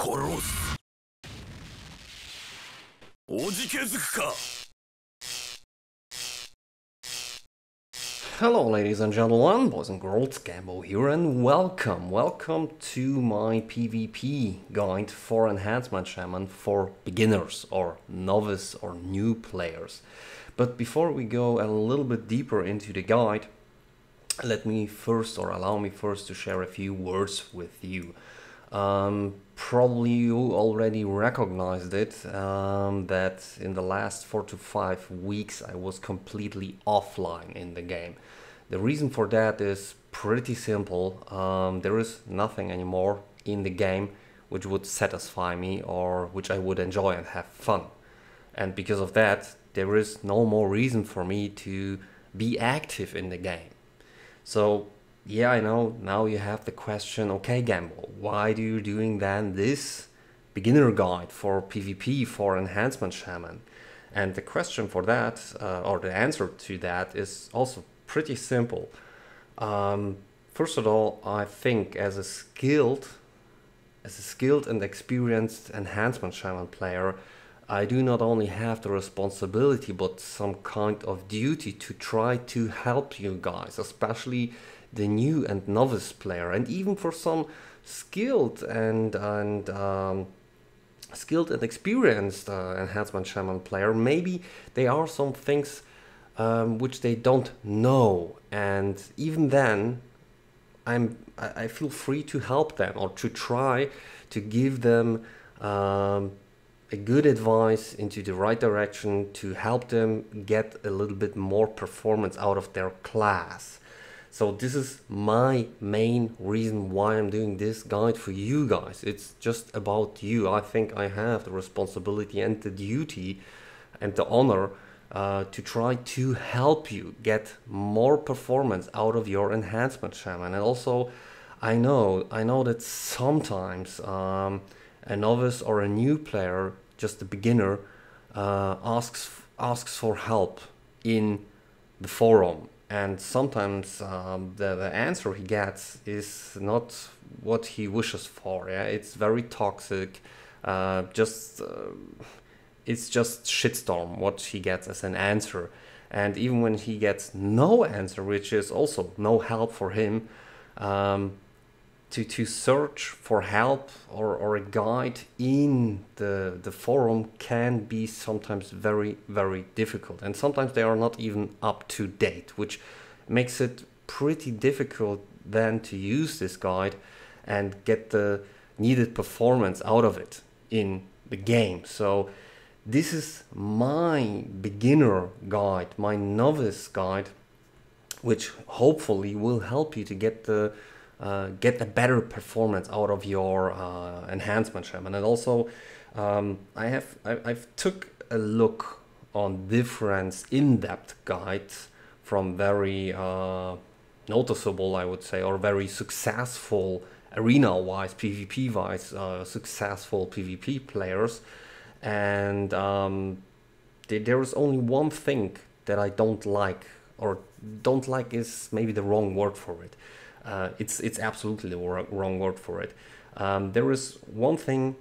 殺す。おじけづくか。 Hello ladies and gentlemen, boys and girls, Gambo here and welcome to my PvP guide for Enhancement Shaman for beginners or novice or new players. But before we go a little bit deeper into the guide, let me first, or allow me first, to share a few words with you. Probably you already recognized it, that in the last 4 to 5 weeks I was completely offline in the game. The reason for that is pretty simple. There is nothing anymore in the game which would satisfy me or which I would enjoy and have fun. And because of that, there is no more reason for me to be active in the game. So yeah, I know, now you have the question, okay Gamble, why do you doing then this beginner guide for PvP for Enhancement Shaman? And the question for that, or the answer to that, is also pretty simple. First of all, I think as a skilled and experienced Enhancement Shaman player, I do not only have the responsibility but some kind of duty to try to help you guys, especially the new and novice player, and even for some skilled and experienced Enhancement Shaman player. Maybe there are some things which they don't know, and even then I feel free to help them or to try to give them a good advice into the right direction to help them get a little bit more performance out of their class. So this is my main reason why I'm doing this guide for you guys. It's just about you. I think I have the responsibility and the duty and the honor to try to help you get more performance out of your Enhancement Shaman. And also I know that sometimes a novice or a new player, just a beginner, asks for help in the forum, and sometimes the answer he gets is not what he wishes for. Yeah, it's very toxic. It's just shitstorm what he gets as an answer, and even when he gets no answer, which is also no help for him, to search for help or a guide in the forum can be sometimes very, very difficult. And sometimes they are not even up to date, which makes it pretty difficult then to use this guide and get the needed performance out of it in the game. So this is my beginner guide, my novice guide, which hopefully will help you to get a better performance out of your Enhancement Shaman. And also I've took a look on different in-depth guides from very noticeable, I would say, or very successful arena-wise, PvP-wise, successful PvP players. And there is only one thing that I don't like, or don't like is maybe the wrong word for it. It's absolutely the wrong word for it. There is one thing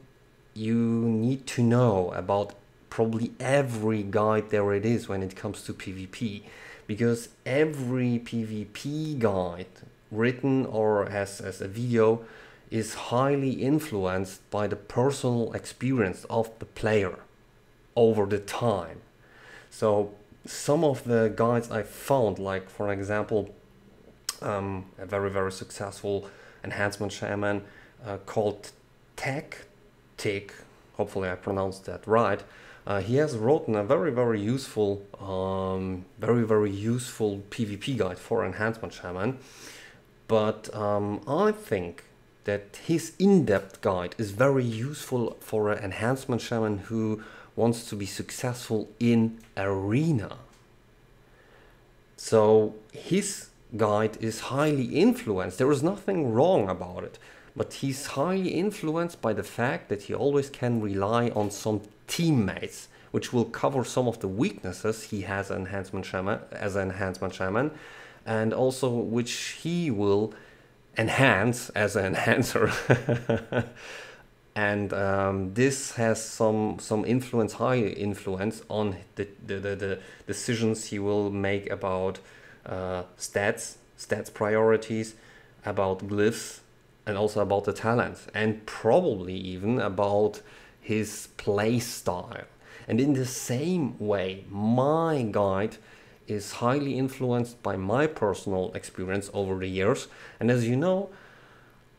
you need to know about probably every guide there it is when it comes to PvP, because every PvP guide written or as a video is highly influenced by the personal experience of the player over the time. So some of the guides I found, like for example, a very, very successful Enhancement Shaman called Tick, hopefully I pronounced that right. He has written a very, very useful PvP guide for Enhancement Shaman. But I think that his in-depth guide is very useful for an Enhancement Shaman who wants to be successful in arena. So his guide is highly influenced. There is nothing wrong about it, but he's highly influenced by the fact that he always can rely on some teammates, which will cover some of the weaknesses he has as an Enhancement Shaman, and also which he will enhance as an enhancer And this has some influence, high influence on the decisions he will make about stats priorities, about glyphs, and also about the talents, and probably even about his play style. And in the same way, my guide is highly influenced by my personal experience over the years. And as you know,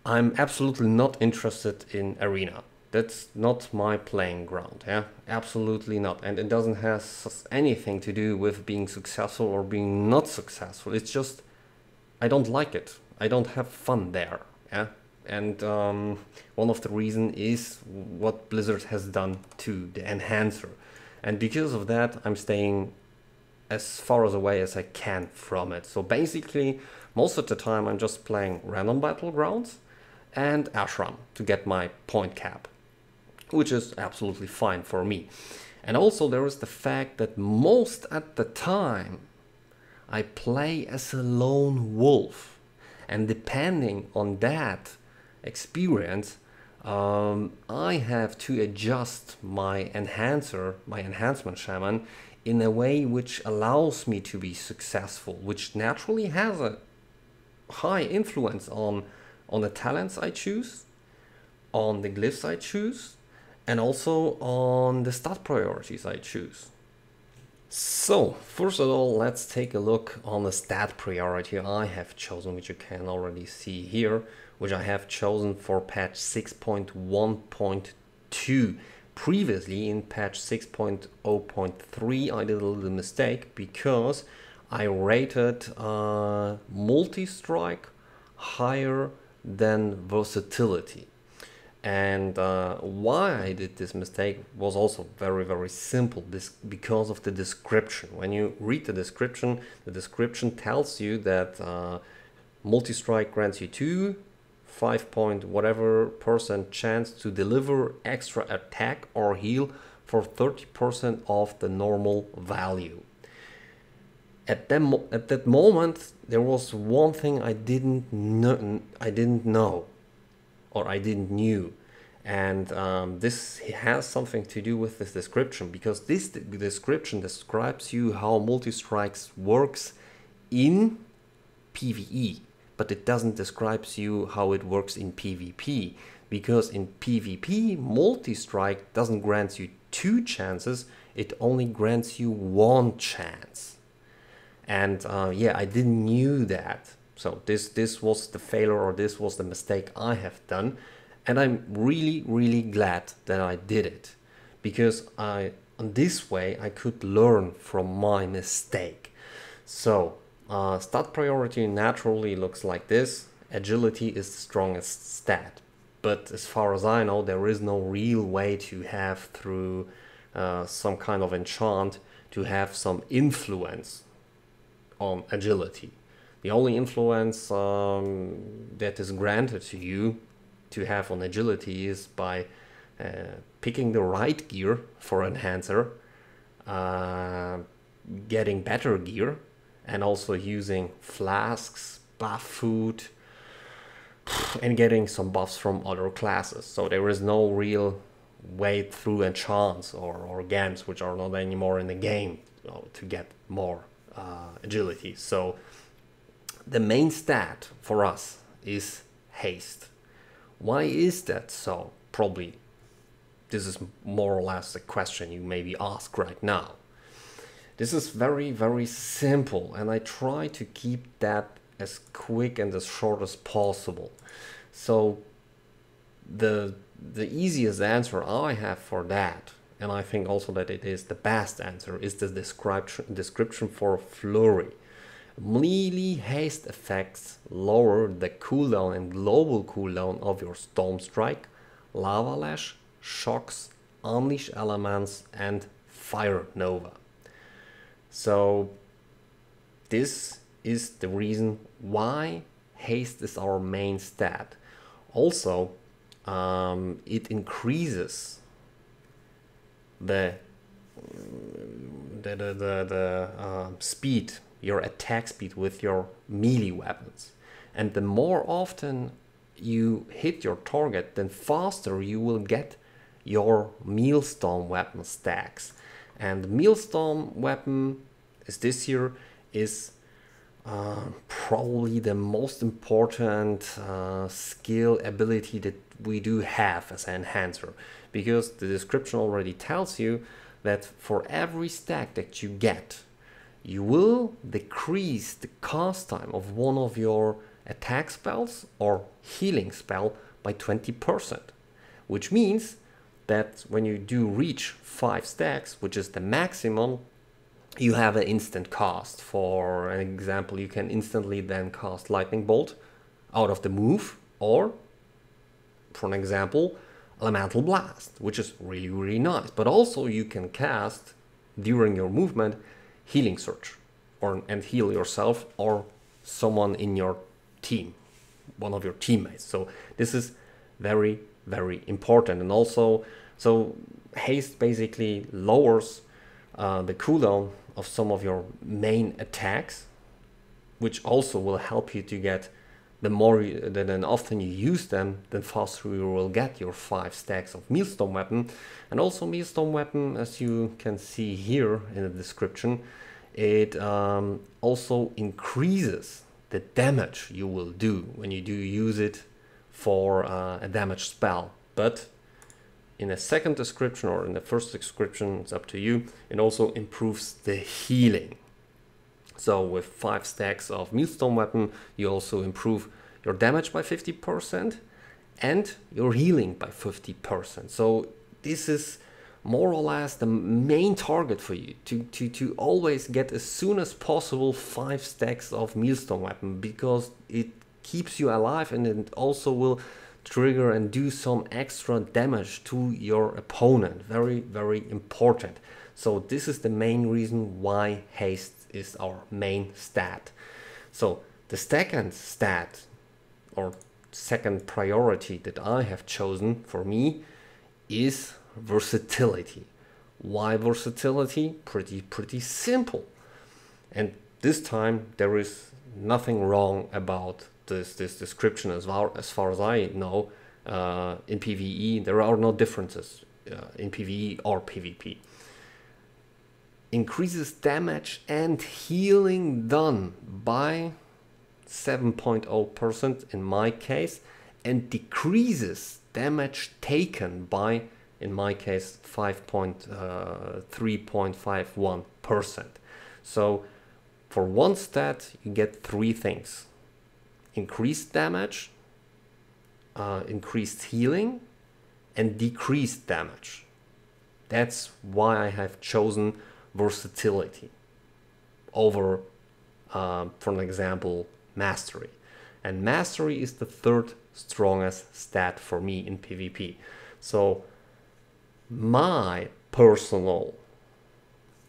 I'm absolutely not interested in arena. That's not my playing ground, yeah? Absolutely not. And it doesn't have anything to do with being successful or being not successful. It's just, I don't like it. I don't have fun there, yeah? And one of the reasons is what Blizzard has done to the Enhancer. And because of that, I'm staying as far away as I can from it. So basically, most of the time I'm just playing random battlegrounds and Ashram to get my point cap, which is absolutely fine for me. And also there is the fact that most at the time I play as a lone wolf, and depending on that experience, I have to adjust my enhancement shaman in a way which allows me to be successful, which naturally has a high influence on the talents I choose, on the glyphs I choose, and also on the stat priorities I choose. So, first of all, let's take a look on the stat priority I have chosen, which you can already see here, which I have chosen for patch 6.1.2. Previously, in patch 6.0.3, I did a little mistake because I rated multi-strike higher than versatility. And why I did this mistake was also very, very simple. Because of the description. When you read the description tells you that multi-strike grants you 5 point whatever % chance to deliver extra attack or heal for 30% of the normal value. At that moment, there was one thing I didn't know, or I didn't knew, and this has something to do with this description, because this description describes you how multi-strikes works in PvE, but it doesn't describe you how it works in PvP, because in PvP multi-strike doesn't grant you 2 chances, it only grants you 1 chance. And yeah, I didn't knew that. So this was the failure, or this was the mistake I have done, and I'm really, really glad that I did it, because on this way I could learn from my mistake. So stat priority naturally looks like this. Agility is the strongest stat, but as far as I know, there is no real way to have through some kind of enchant to have some influence on agility. The only influence that is granted to you to have on agility is by picking the right gear for enhancer, getting better gear, and also using flasks, buff food, and getting some buffs from other classes. So there is no real way through enchants or gems, which are not anymore in the game, to get more agility. So the main stat for us is haste. Why is that so? Probably this is more or less a question you maybe ask right now. This is very, very simple, and I try to keep that as quick and as short as possible. So the easiest answer I have for that, and I think also that it is the best answer, is the description for flurry. Melee haste effects lower the cooldown and global cooldown of your Storm Strike, Lava Lash, Shocks, Unleash Elements, and Fire Nova. So this is the reason why haste is our main stat. Also, it increases the speed, your attack speed with your melee weapons. And the more often you hit your target, then faster you will get your Millstone weapon stacks. And the Millstone weapon is this here is probably the most important skill ability that we do have as an enhancer, because the description already tells you that for every stack that you get, you will decrease the cast time of one of your attack spells or healing spell by 20%, which means that when you do reach 5 stacks, which is the maximum, you have an instant cast. For an example, you can instantly then cast Lightning Bolt out of the move, or for an example, Elemental Blast, which is really, really nice. But also you can cast during your movement Healing Surge, and heal yourself or someone in your team, one of your teammates. So this is very, very important. And also, so haste basically lowers the cooldown of some of your main attacks, which also will help you to get then often you use them, then faster you will get your 5 stacks of Millstone weapon. And also Millstone weapon, as you can see here in the description, it also increases the damage you will do when you do use it for a damage spell. But in a second description or in the first description, it's up to you, it also improves the healing. So with 5 stacks of Millstone weapon, you also improve your damage by 50% and your healing by 50%. So this is more or less the main target for you, to always get as soon as possible 5 stacks of Millstone weapon, because it keeps you alive and it also will trigger and do some extra damage to your opponent. Very, very important. So this is the main reason why haste is our main stat. So the second stat or second priority that I have chosen for me is versatility. Why versatility? Pretty simple. And this time there is nothing wrong about this description as far as I know. In PvE there are no differences in PvE or PvP. Increases damage and healing done by 7.0% in my case, and decreases damage taken by, in my case, 3.51%. So for one stat you get 3 things: increased damage, increased healing, and decreased damage. That's why I have chosen versatility over, for an example, mastery. And mastery is the 3rd strongest stat for me in PvP. So my personal,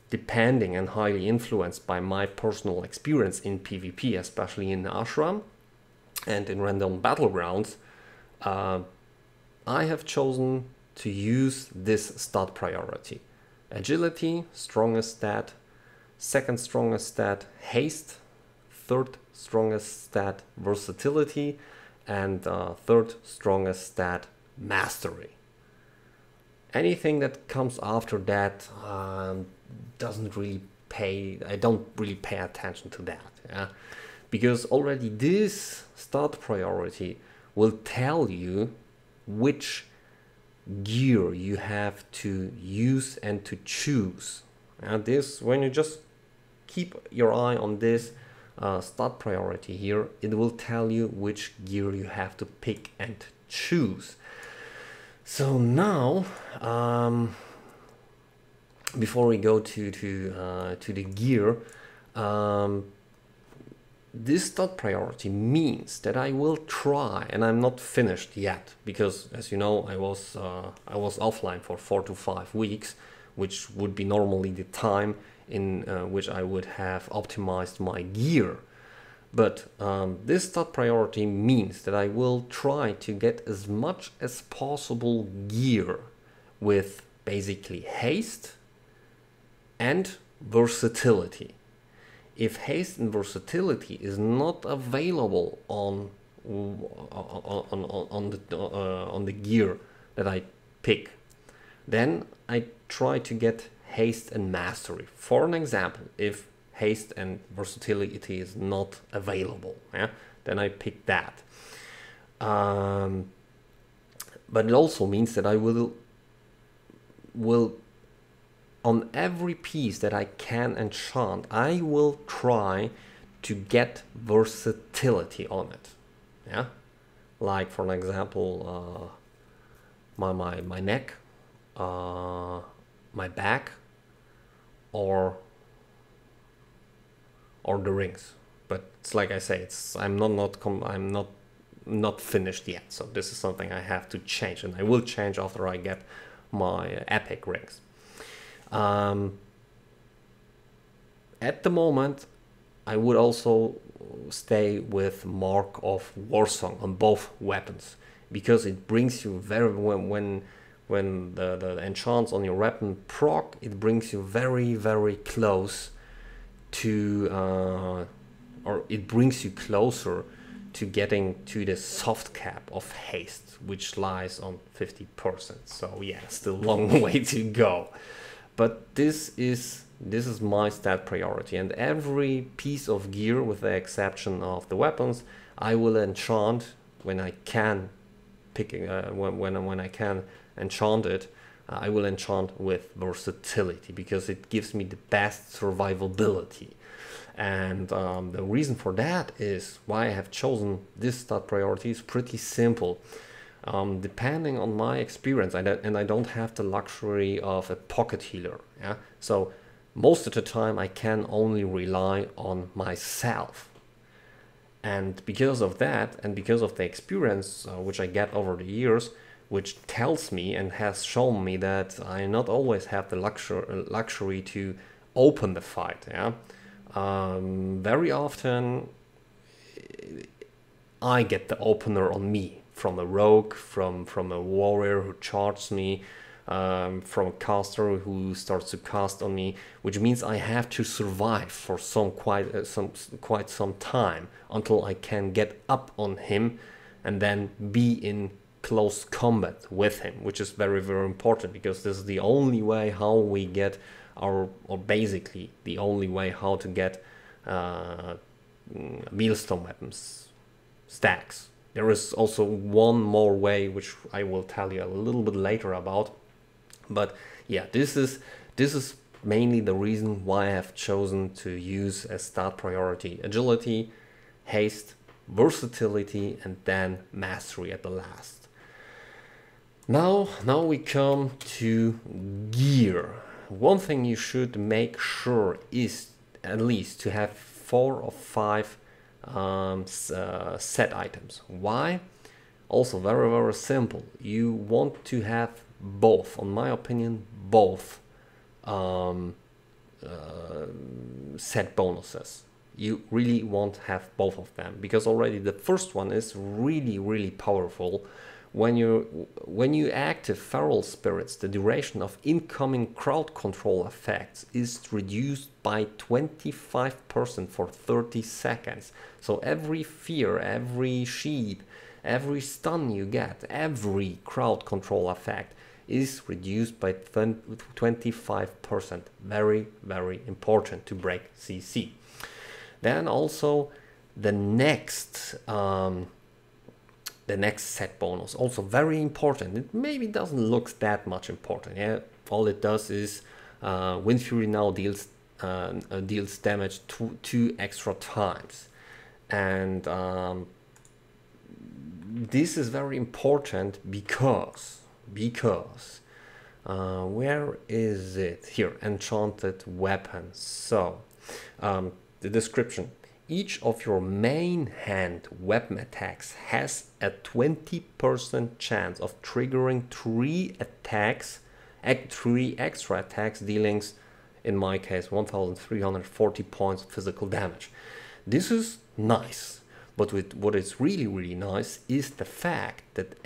depending and highly influenced by my personal experience in PvP, especially in Ashram and in random battlegrounds, I have chosen to use this stat priority. Agility, strongest stat; 2nd strongest stat, haste; 3rd strongest stat, versatility; and 3rd strongest stat, mastery. Anything that comes after that doesn't really pay. I don't really pay attention to that, yeah? Because already this stat priority will tell you which gear you have to use and to choose. And this, when you just keep your eye on this stat priority here, it will tell you which gear you have to pick and choose. So now, before we go to the gear, this stat priority means that I will try, and I'm not finished yet, because as you know, I was offline for 4 to 5 weeks, which would be normally the time in which I would have optimized my gear. But this stat priority means that I will try to get as much as possible gear with basically haste and versatility. If haste and versatility is not available on on the gear that I pick. Then I try to get haste and mastery. For an example, if haste and versatility is not available, yeah, then I pick that. But it also means that I will on every piece that I can enchant, I will try to get versatility on it. Yeah, like for an example, my neck, my back, or the rings. But it's like I say, I'm not finished yet. So this is something I have to change, and I will change after I get my epic rings. At the moment, I would also stay with Mark of Warsong on both weapons, because it brings you when the enchants on your weapon proc, it brings you very close to or it brings you closer to getting to the soft cap of haste, which lies on 50%. So yeah, still a long way to go. But this is my stat priority, and every piece of gear, with the exception of the weapons, I will enchant when I can when I can enchant it. I will enchant with versatility, because it gives me the best survivability. And the reason for that is why I have chosen this stat priority is pretty simple. Depending on my experience, and I don't have the luxury of a pocket healer, yeah? So most of the time I can only rely on myself. And because of that, and because of the experience which I get over the years, which tells me and has shown me that I not always have the luxury to open the fight, yeah? Very often I get the opener on me, from a rogue, from a warrior who charges me, from a caster who starts to cast on me, which means I have to survive for quite some time until I can get up on him and then be in close combat with him, which is very important, because this is the only way how we get or basically the only way how to get millstone weapons stacks. There is also one more way, which I will tell you a little bit later about. But yeah, this is mainly the reason why I have chosen to use as stat priority agility, haste, versatility, and then mastery at the last. Now we come to gear. One thing you should make sure is at least to have 4 or 5 set items. Why? Also very simple. You want to have both, in my opinion, both set bonuses. You really want to have both of them, because already the first one is really powerful. When you active feral spirits, the duration of incoming crowd control effects is reduced by 25% for 30 seconds. So every fear, every sheath, every stun you get, every crowd control effect is reduced by 25%. Very important to break CC. Then also the next set bonus, also very important. It maybe doesn't look that much important. Yeah, all it does is Wind Fury now deals damage 2 extra times, and this is very important because where is it? Here, enchanted weapons. So the description. Each of your main hand weapon attacks has a 20% chance of triggering 3 extra attacks, dealing, in my case, 1,340 points of physical damage. This is nice, but what is really nice is the fact that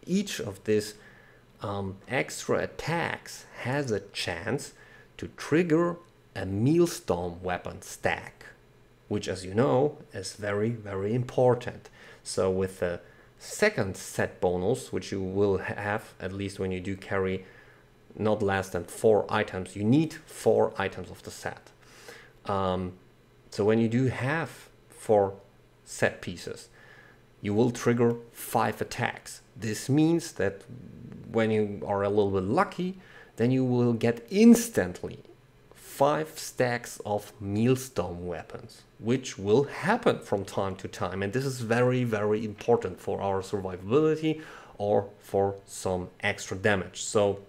each of these extra attacks has a chance to trigger a millstone weapon stack, which, as you know, is very, very important. So with the second set bonus, which you will have, at least when you do carry not less than 4 items, you need 4 items of the set. So when you do have 4 set pieces, you will trigger 5 attacks. This means that when you are a little bit lucky, then you will get instantly 5 stacks of millstone weapons, which will happen from time to time. And this is very, very important for our survivability or for some extra damage. So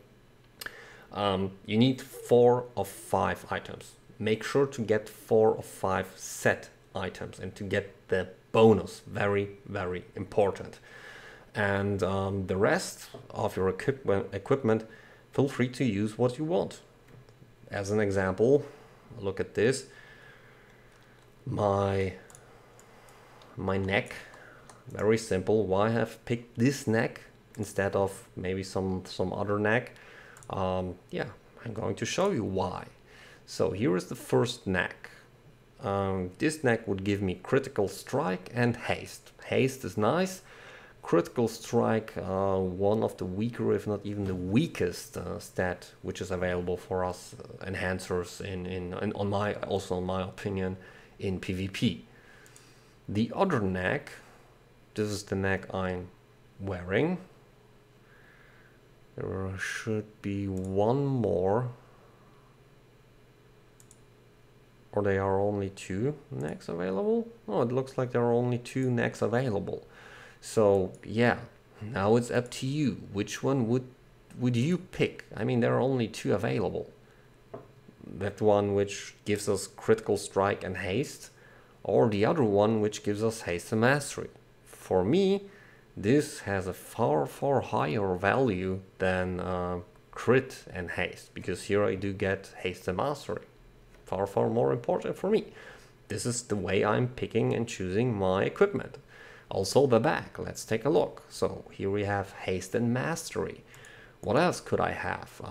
you need 4 of 5 items. Make sure to get 4 of 5 set items and to get the bonus. Very, very important. And the rest of your equipment, feel free to use what you want. As an example, look at this. My neck, very simple. Why have picked this neck instead of maybe some other neck? Yeah, I'm going to show you why. So here is the first neck. This neck would give me critical strike and haste. Haste is nice. Critical strike, one of the weaker, if not even the weakest stat which is available for us enhancers on my opinion, in PvP. The other neck, this is the neck I'm wearing. There should be one more, or there are only 2 necks available. Oh, it looks like there are only 2 necks available. So yeah, now it's up to you. Which one would you pick? I mean, there are only 2 available. That one which gives us critical strike and haste, or the other one which gives us haste and mastery. For me, this has a far, far higher value than crit and haste, because here I do get haste and mastery. Far, far more important for me. This is the way I'm picking and choosing my equipment. Also the back, let's take a look. So here we have haste and mastery. What else could I have?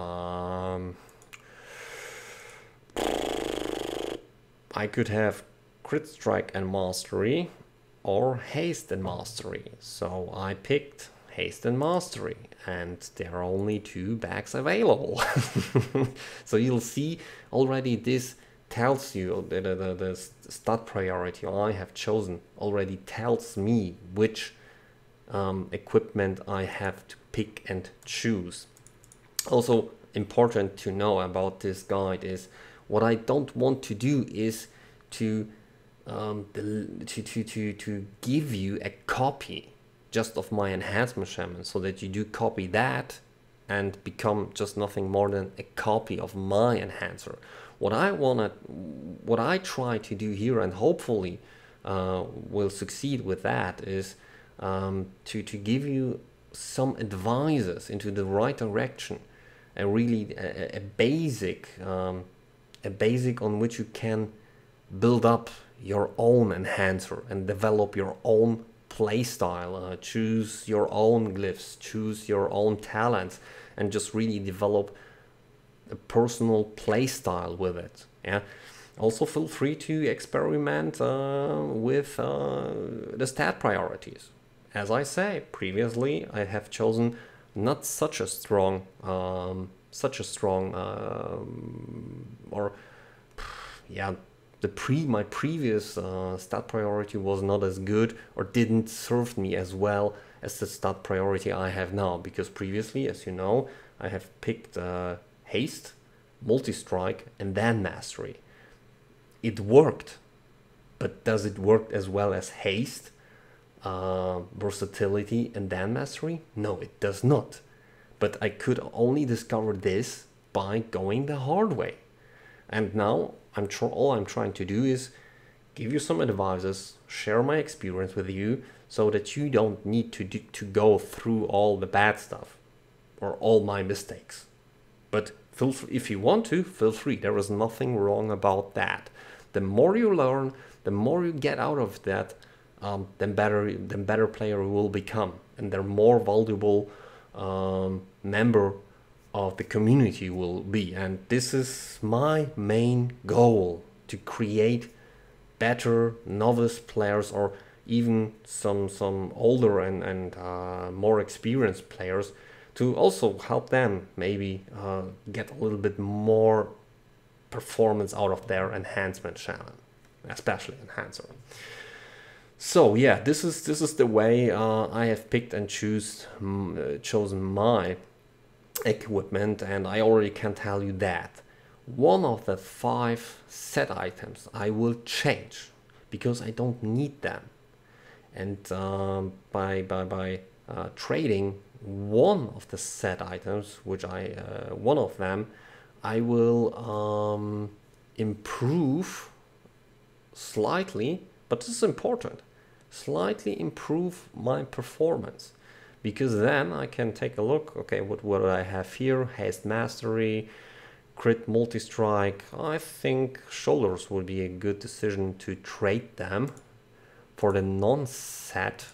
I could have crit strike and mastery, or haste and mastery. So I picked haste and mastery, and there are only 2 bags available. So you'll see already this tells you the stat priority I have chosen already tells me which equipment I have to pick and choose. Also important to know about this guide is what I don't want to do is to give you a copy just of my enhancement shaman, so that you do copy that and become just nothing more than a copy of my enhancer. What I try to do here, and hopefully will succeed with that, is to give you some advices into the right direction, and really a basic on which you can build up your own enhancer and develop your own playstyle, choose your own glyphs, choose your own talents, and just really develop a personal playstyle with it. Yeah. Also feel free to experiment with the stat priorities. As I say previously, I have chosen not such a strong my previous stat priority was not as good, or didn't serve me as well as the stat priority I have now, because previously, as you know, I have picked haste, multi-strike, and then mastery. It worked, but does it work as well as haste, versatility, and then mastery? No, it does not. But I could only discover this by going the hard way. And now all I'm trying to do is give you some advices, share my experience with you, so that you don't need to go through all the bad stuff or all my mistakes. But if you want to, feel free. There is nothing wrong about that. The more you learn, the more you get out of that, then better player you will become, and the more valuable member of the community will be. And this is my main goal, to create better novice players or even some older and more experienced players, to also help them maybe get a little bit more performance out of their enhancement shaman, especially enhancer. So yeah, this is the way I have picked and chosen my equipment, and I already can tell you that one of the 5 set items I will change because I don't need them, and by trading one of the set items, which one of them I will improve slightly, but this is important, slightly improve my performance, because then I can take a look, okay, what do I have here? Haste mastery, crit multi-strike. I think shoulders would be a good decision to trade them for the non-set,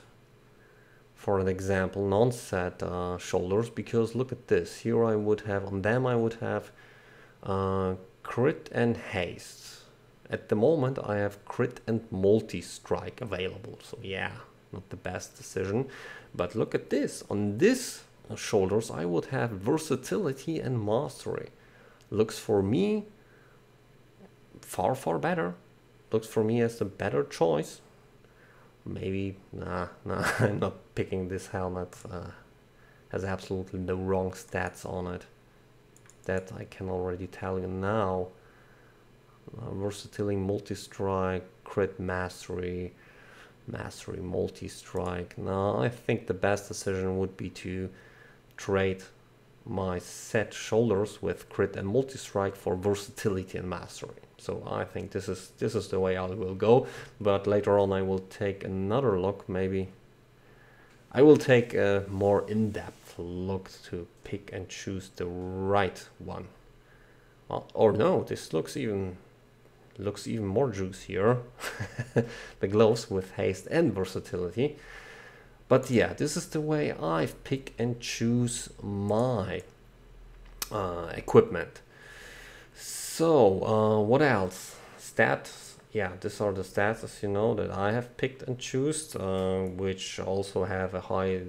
for an example, non-set shoulders, because look at this, here I would have, on them I would have crit and haste. At the moment I have crit and multi-strike available, so yeah, not the best decision. But look at this, on this shoulders I would have versatility and mastery. Looks for me far better, looks for me as the better choice. Maybe, nah, I'm not picking this helmet, has absolutely the wrong stats on it. That I can already tell you now. Versatility, multi-strike, crit mastery, multi-strike. Now I think the best decision would be to trade my set shoulders with crit and multi-strike for versatility and mastery. So I think this is the way I will go, but later on I will take another look. Maybe I will take a more in-depth look to pick and choose the right one. Well, or no, this looks even more juicier. The gloves with haste and versatility. But yeah, this is the way I pick and choose my equipment. So what else? Stats. Yeah, these are the stats, as you know, that I have picked and chosen, which also have a high,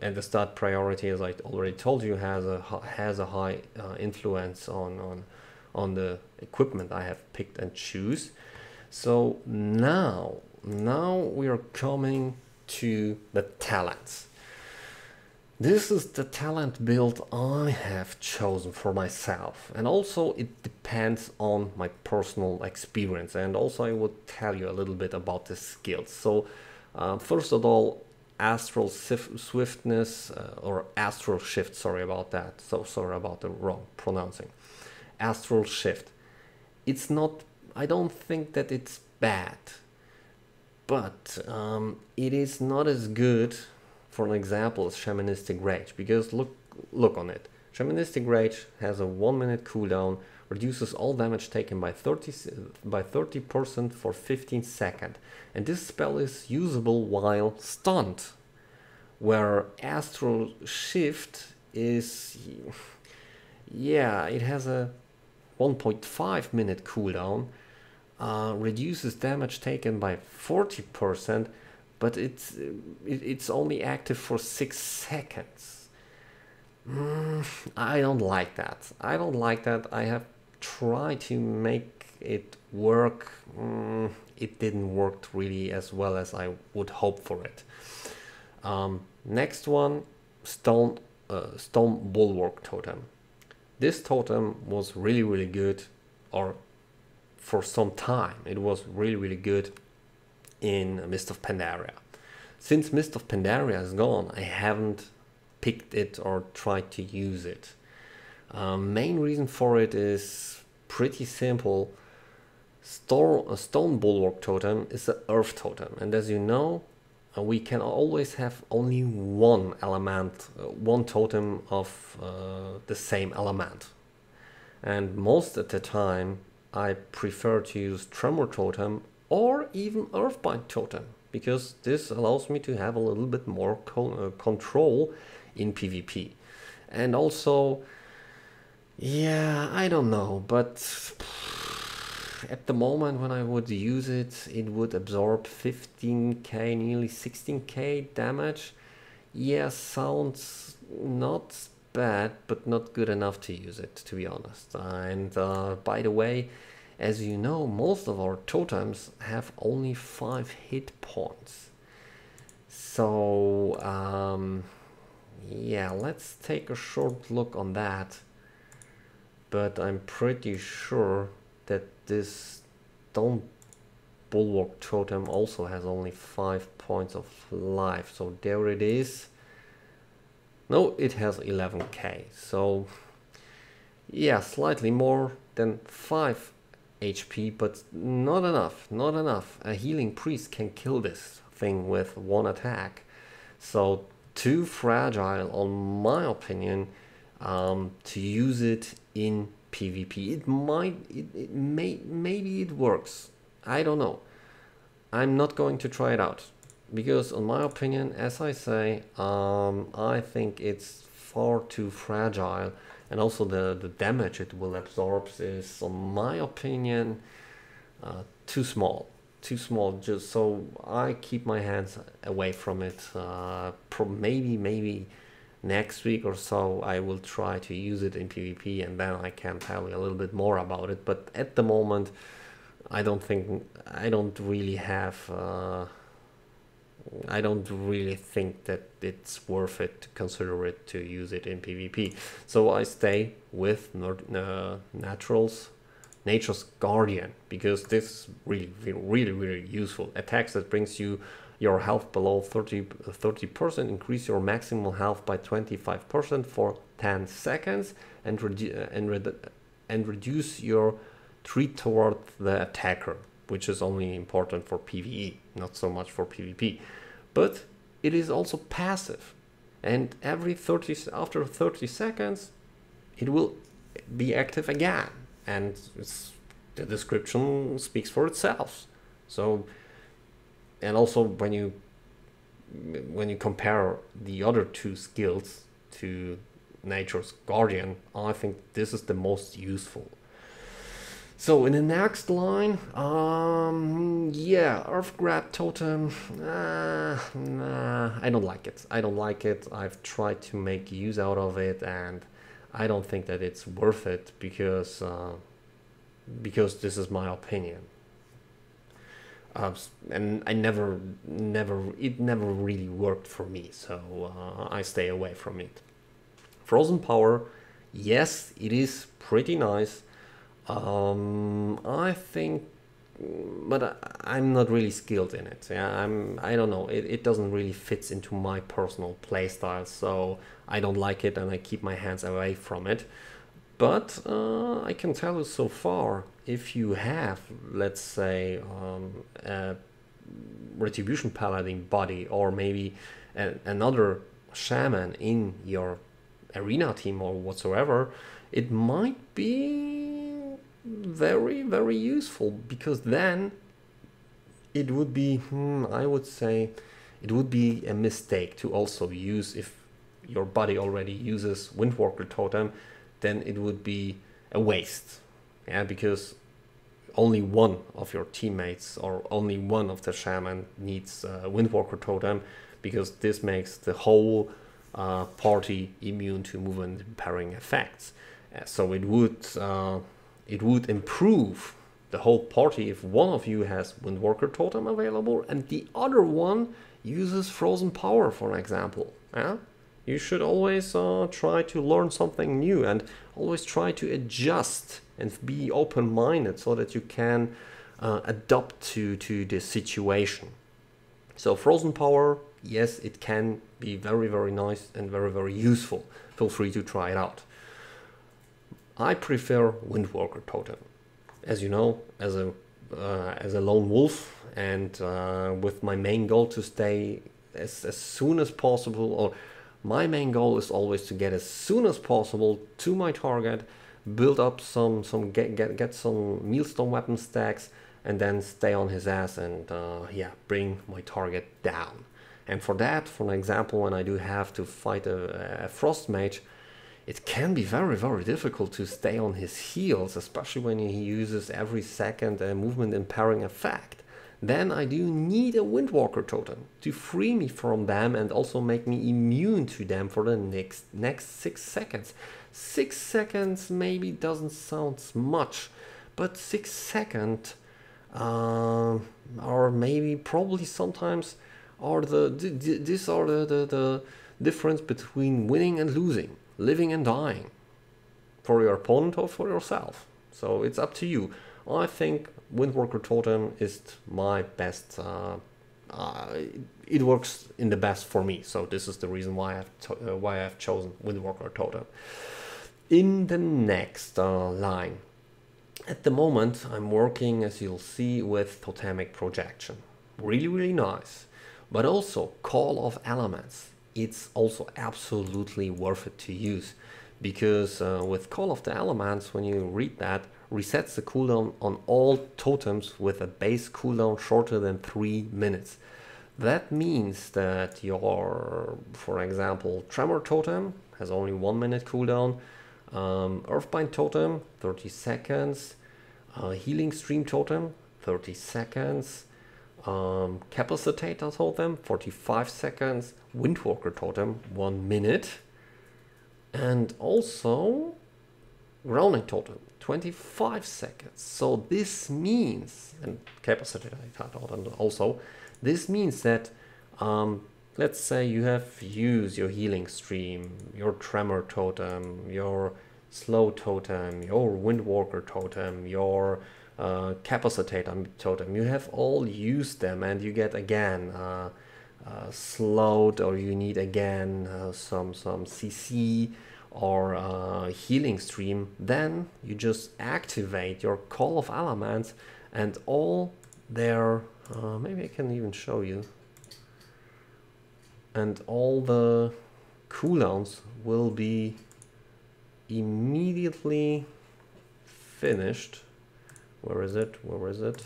and the stat priority, as I already told you, has a high influence on the equipment I have picked and choose. So now we are coming to the talents. This is the talent build I have chosen for myself, and also it depends on my personal experience, and also I will tell you a little bit about the skills. So first of all, astral swiftness, or astral shift, sorry about that, so sorry about the wrong pronouncing. Astral shift, it's not, I don't think that it's bad, but it is not as good, for an example, as Shamanistic Rage, because look on it. Shamanistic Rage has a 1-minute cooldown, reduces all damage taken by 30% for 15 seconds, and this spell is usable while stunned, where Astral Shift is, yeah, it has a 1.5-minute cooldown, reduces damage taken by 40%, but it's only active for 6 seconds. I don't like that. I have tried to make it work. It didn't work really as well as I would hope for it. Next one, Stone Bulwark Totem. This totem was really good, or for some time it was really good in Mist of Pandaria. Since Mist of Pandaria is gone, I haven't picked it or tried to use it. Main reason for it is pretty simple. Stone Bulwark Totem is an earth totem, and as you know, we can always have only one element, one totem of the same element. And most of the time I prefer to use Tremor Totem or even Earthbind Totem, because this allows me to have a little bit more control in PvP. And also, yeah, I don't know, but at the moment when I would use it, it would absorb 15k, nearly 16k damage. Yeah, sounds not bad, but not good enough to use it, to be honest. And by the way, as you know, most of our totems have only 5 hit points. So yeah, let's take a short look on that. But I'm pretty sure that this Stone Bulwark totem also has only 5 points of life. So there it is. No, it has 11k. So yeah, slightly more than 5 HP, but not enough, not enough. A healing priest can kill this thing with 1 attack. So too fragile, on my opinion, to use it in PvP. It might, maybe it works. I don't know. I'm not going to try it out because, in my opinion, as I say, I think it's far too fragile, and also the damage it will absorb is, in my opinion, too small. Too small. Just so I keep my hands away from it. Maybe next week or so I will try to use it in PvP, and then I can tell you a little bit more about it. But at the moment, I don't really think that it's worth it to consider it to use it in PvP. So I stay with Nature's Guardian, because this is really useful. Attacks that brings you your health below 30%, increase your maximum health by 25% for 10 seconds, and reduce your treat toward the attacker, which is only important for PvE, not so much for PvP. But it is also passive, and after 30 seconds it will be active again, and the description speaks for itself. So, and also when you compare the other 2 skills to Nature's Guardian, I think this is the most useful. So in the next line, yeah, Earth Grab Totem, nah, I don't like it. I've tried to make use out of it, and I don't think that it's worth it, because this is my opinion. And it never really worked for me, so I stay away from it. Frozen Power, yes, it is pretty nice. I think, but I'm not really skilled in it. Yeah, I don't know. It doesn't really fit into my personal playstyle, so I don't like it, and I keep my hands away from it. But I can tell you so far, if you have, let's say, a Retribution Paladin body, or maybe another shaman in your arena team or whatsoever, it might be very useful, because then it would be, I would say, it would be a mistake to also use, if your body already uses Windwalker Totem, then it would be a waste. Yeah, because only one of your teammates or only one of the shaman needs Windwalker Totem, because this makes the whole party immune to movement impairing effects. So it would improve the whole party if one of you has Windwalker Totem available and the other one uses Frozen Power, for example. Yeah? You should always try to learn something new, and always try to adjust and be open-minded, so that you can adapt to the situation. So Frozen Power, yes, it can be very nice and very useful. Feel free to try it out. I prefer Windwalker Totem, as you know, as a lone wolf, and with my main goal to stay as soon as possible, or my main goal is always to get as soon as possible to my target, build up get some Mealstone weapon stacks, and then stay on his ass and yeah, bring my target down. And for that, for an example, when I do have to fight a Frost Mage, it can be very, very difficult to stay on his heels, especially when he uses every second a movement impairing effect. Then I do need a Windwalker totem to free me from them and also make me immune to them for the next 6 seconds. 6 seconds maybe doesn't sound much, but 6 seconds or maybe probably sometimes are these are the difference between winning and losing, living and dying, for your opponent or for yourself. So it's up to you. I think Windwalker Totem is my best. It works in the best for me. So this is the reason why I've chosen Windwalker Totem. In the next line, at the moment I'm working, as you'll see, with Totemic Projection. Really, really nice. But also Call of Elements. It's also absolutely worth it to use, because with Call of the Elements, when you read that, resets the cooldown on all totems with a base cooldown shorter than 3 minutes. That means that your, for example, Tremor Totem has only 1 minute cooldown, Earthbind Totem 30 seconds, Healing Stream Totem 30 seconds, Capacitator Totem 45 seconds, Windwalker Totem 1 minute, and also Grounding Totem 25 seconds. So this means, and Capacitator Totem also, this means that let's say you have used your Healing Stream, your Tremor Totem, your Slow Totem, your Windwalker Totem, your Capacitator Totem. You have all used them, and you get again slowed, or you need again some CC or Healing Stream. Then you just activate your Call of Elements, and all their maybe I can even show you, and all the cooldowns will be immediately finished. Where is it? Where is it?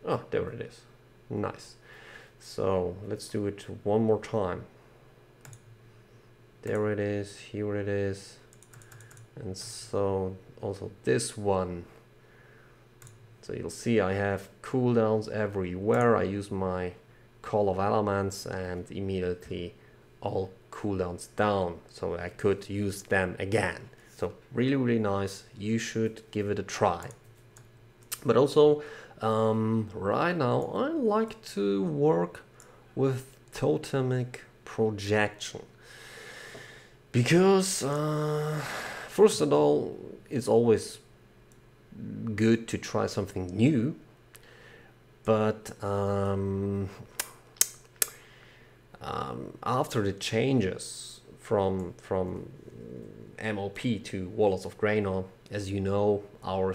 Oh, there it is. Nice. So let's do it one more time. There it is, here it is. And so also this one. So you'll see I have cooldowns everywhere. I use my Call of Elements and immediately all cooldowns down, so I could use them again. So really, really nice. You should give it a try. But also right now I like to work with Totemic Projection, because first of all, it's always good to try something new, but after the changes from MOP to Warlords of Draenor, as you know, our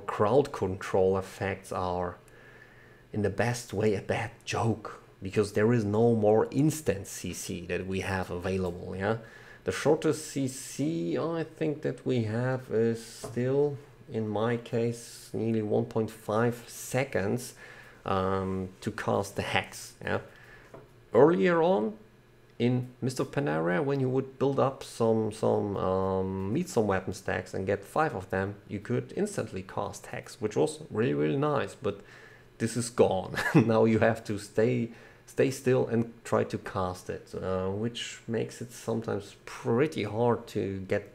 crowd control effects are in the best way a bad joke, because there is no more instant CC that we have available. Yeah, the shortest CC I think that we have is still, in my case, nearly 1.5 seconds to cast the Hex. Yeah, earlier on in Mist of Pandaria, when you would build up meet some weapon stacks and get 5 of them, you could instantly cast Hex, which was really, really nice. But this is gone. Now you have to stay still and try to cast it, which makes it sometimes pretty hard to get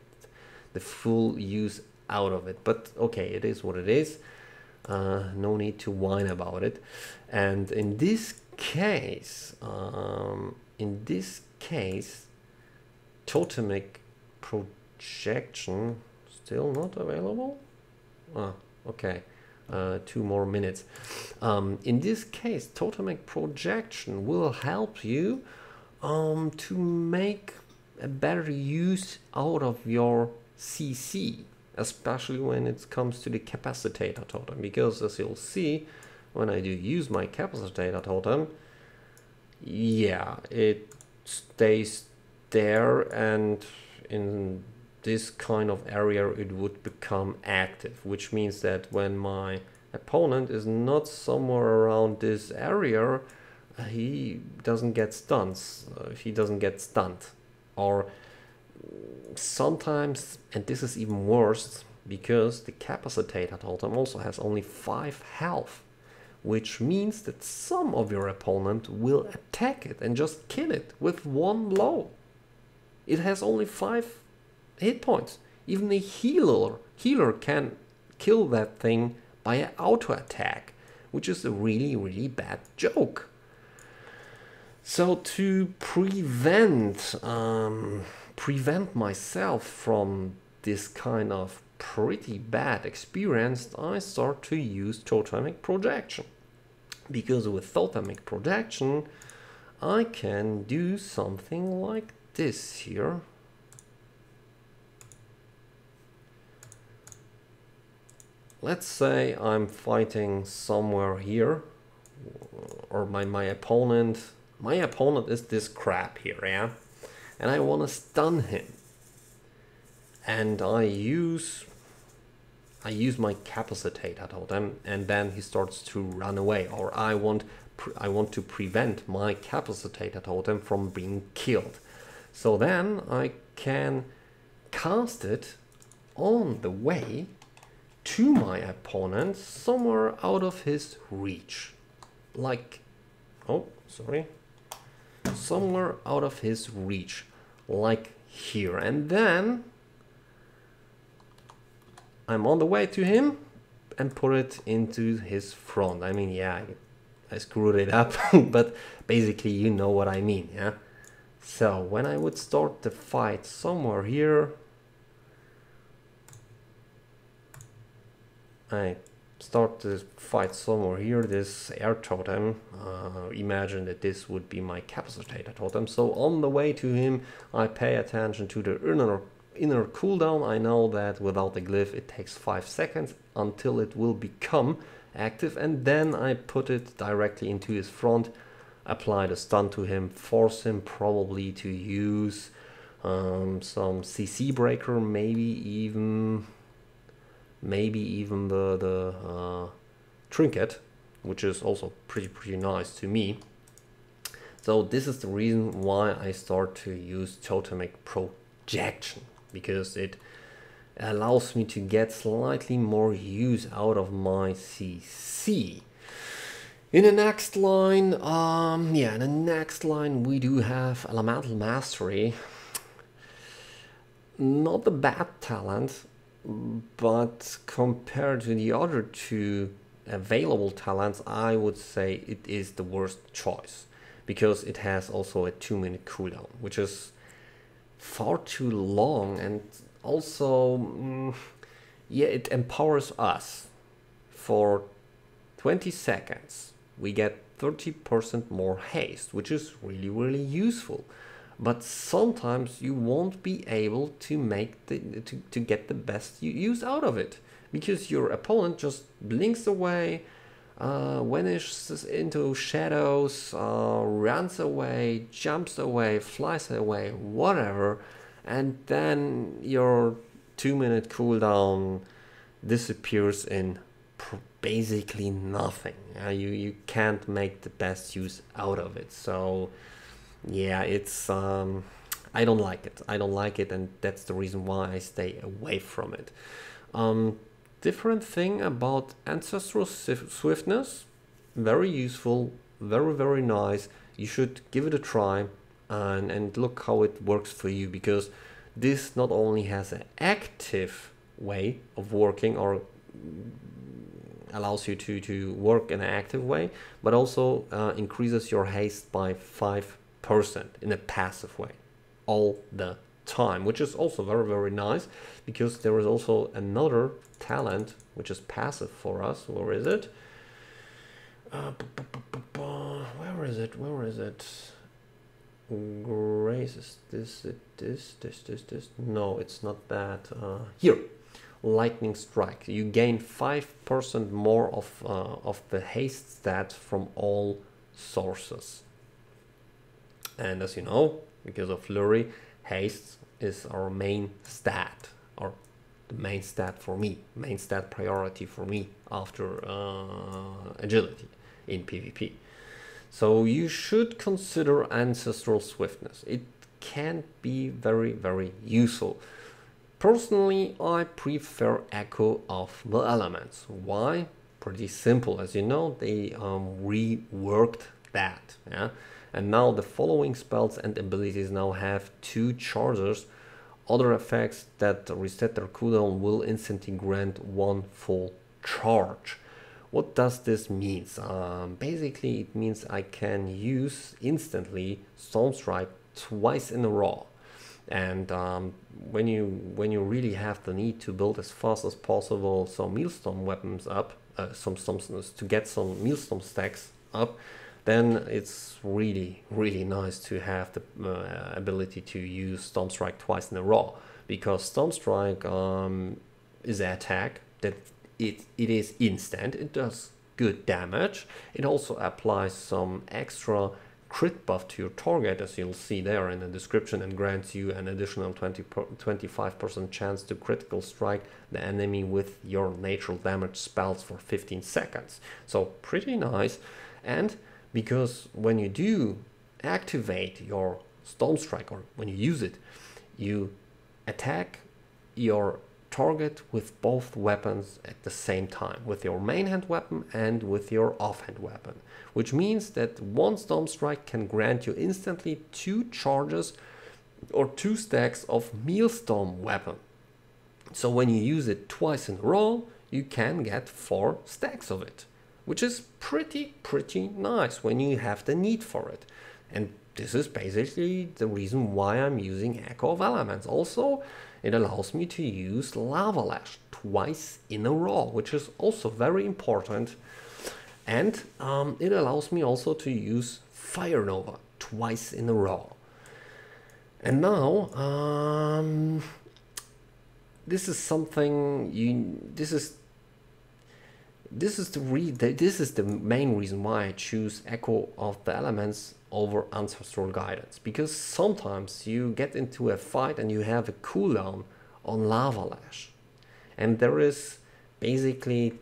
the full use out of it. But okay, it is what it is. No need to whine about it. And in this case, Totemic Projection still not available. Okay, 2 more minutes. In this case, Totemic Projection will help you to make a better use out of your CC, especially when it comes to the Capacitator Totem, because as you'll see, when I do use my Capacitator Totem, yeah, it stays there, and in this kind of area it would become active, which means that when my opponent is not somewhere around this area, he doesn't get stuns, he doesn't get stunned. Or sometimes, and this is even worse, because the Capacitator totem also has only 5 health, which means that some of your opponent will attack it and just kill it with one blow. It has only 5 hit points. Even a healer can kill that thing by an auto attack, which is a really bad joke. So to prevent myself from this kind of pretty bad experience, I start to use totemic projection, because with totemic projection I can do something like this here. Let's say I'm fighting somewhere here, or my opponent is this crap here, yeah, and I want to stun him, and I use my Capacitator totem, and then he starts to run away, or I want to prevent my Capacitator totem from being killed. So then I can cast it on the way to my opponent, somewhere out of his reach, like, oh sorry, somewhere out of his reach, like here, and then I'm on the way to him and put it into his front. I mean, yeah, I screwed it up, but basically you know what I mean, yeah? So when I would start the fight somewhere here, I start the fight somewhere here, this air totem, imagine that this would be my Capacitator totem. So on the way to him, I pay attention to the inner cooldown. I know that without the glyph it takes 5 seconds until it will become active, and then I put it directly into his front, apply the stun to him, force him probably to use some CC breaker, maybe even the trinket, which is also pretty nice to me. So this is the reason why I start to use totemic projection, because it allows me to get slightly more use out of my CC. In the next line, we do have Elemental Mastery. Not a bad talent, but compared to the other 2 available talents, I would say it is the worst choice, because it has also a 2-minute cooldown, which is far too long, and also yeah, it empowers us for 20 seconds. We get 30% more haste, which is really useful. But sometimes you won't be able to make to get the best use out of it, because your opponent just blinks away, vanishes into shadows, runs away, jumps away, flies away, whatever, and then your 2-minute cooldown disappears in basically nothing. You can't make the best use out of it. So yeah, it's I don't like it, and that's the reason why I stay away from it. Different thing about Ancestral Swiftness, very useful, very nice. You should give it a try and look how it works for you, because this not only has an active way of working, or allows you to work in an active way, but also increases your haste by 5% in a passive way all the time, which is also very nice, because there is also another talent which is passive for us. Where is it? Where is it? Grace, is this? No, it's not that. Here, Lightning Strike. You gain 5% more of the haste stat from all sources. And as you know, because of Flurry, haste is our main stat, or the main stat for me, main stat priority for me after agility in PvP. So you should consider Ancestral Swiftness. It can be very, very useful. Personally, I prefer Echo of the Elements. Why? Pretty simple. As you know, they reworked that. Yeah? And now the following spells and abilities now have 2 chargers. Other effects that reset their cooldown will instantly grant 1 full charge. What does this mean? Basically, it means I can use instantly Stormstrike twice in a row. And when you really have the need to build as fast as possible some Mealstone weapons up, to get some Mealstone stacks up, then it's really, really nice to have the ability to use Stormstrike twice in a row, because Stormstrike is an attack that it is instant. It does good damage. It also applies some extra crit buff to your target, as you'll see there in the description, and grants you an additional 25% chance to critical strike the enemy with your natural damage spells for 15 seconds. So pretty nice. And because when you do activate your Stormstrike, or when you use it, you attack your target with both weapons at the same time, with your main hand weapon and with your offhand weapon, which means that one Stormstrike can grant you instantly 2 charges or 2 stacks of Mealstone weapon. So when you use it twice in a row, you can get 4 stacks of it, which is pretty nice when you have the need for it. And this is basically the reason why I'm using Echo of Elements. Also, it allows me to use Lava Lash twice in a row, which is also very important. And it allows me also to use Fire Nova twice in a row. And now, this is something this is the main reason why I choose Echo of the Elements over Ancestral Guidance, because sometimes you get into a fight and you have a cooldown on Lava Lash, and there is basically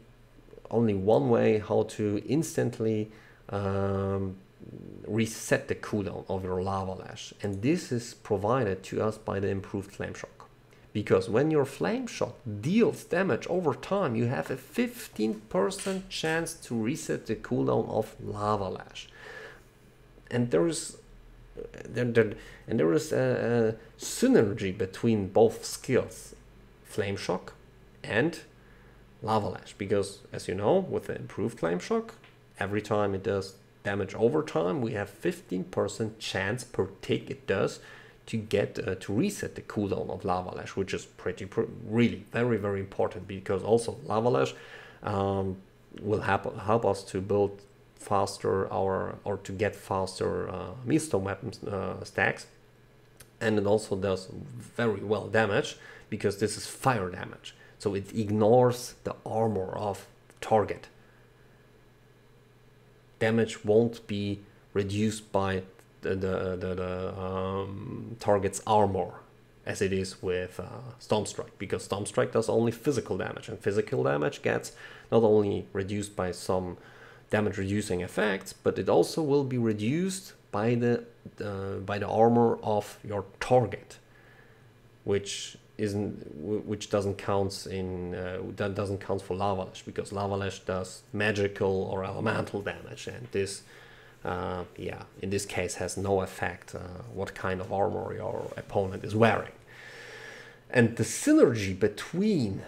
only one way how to instantly reset the cooldown of your Lava Lash, and this is provided to us by the improved Flame Shock. Because when your Flame Shock deals damage over time, you have a 15% chance to reset the cooldown of Lava Lash. And there is a synergy between both skills, Flame Shock and Lava Lash. Because, as you know, with the improved Flame Shock, every time it does damage over time, we have 15% chance per tick it does to get to reset the cooldown of Lava Lash, which is really very important, because also Lava Lash will help us to build faster or to get faster Mealstone weapons stacks, and it also does very well damage because this is fire damage, so it ignores the armor of the target. Damage won't be reduced by the target's armor as it is with Stormstrike, because Stormstrike does only physical damage, and physical damage gets not only reduced by some damage reducing effects, but it also will be reduced by the armor of your target, which doesn't count for Lava Lash, because Lava Lash does magical or elemental damage, and this in this case has no effect what kind of armor your opponent is wearing. And the synergy between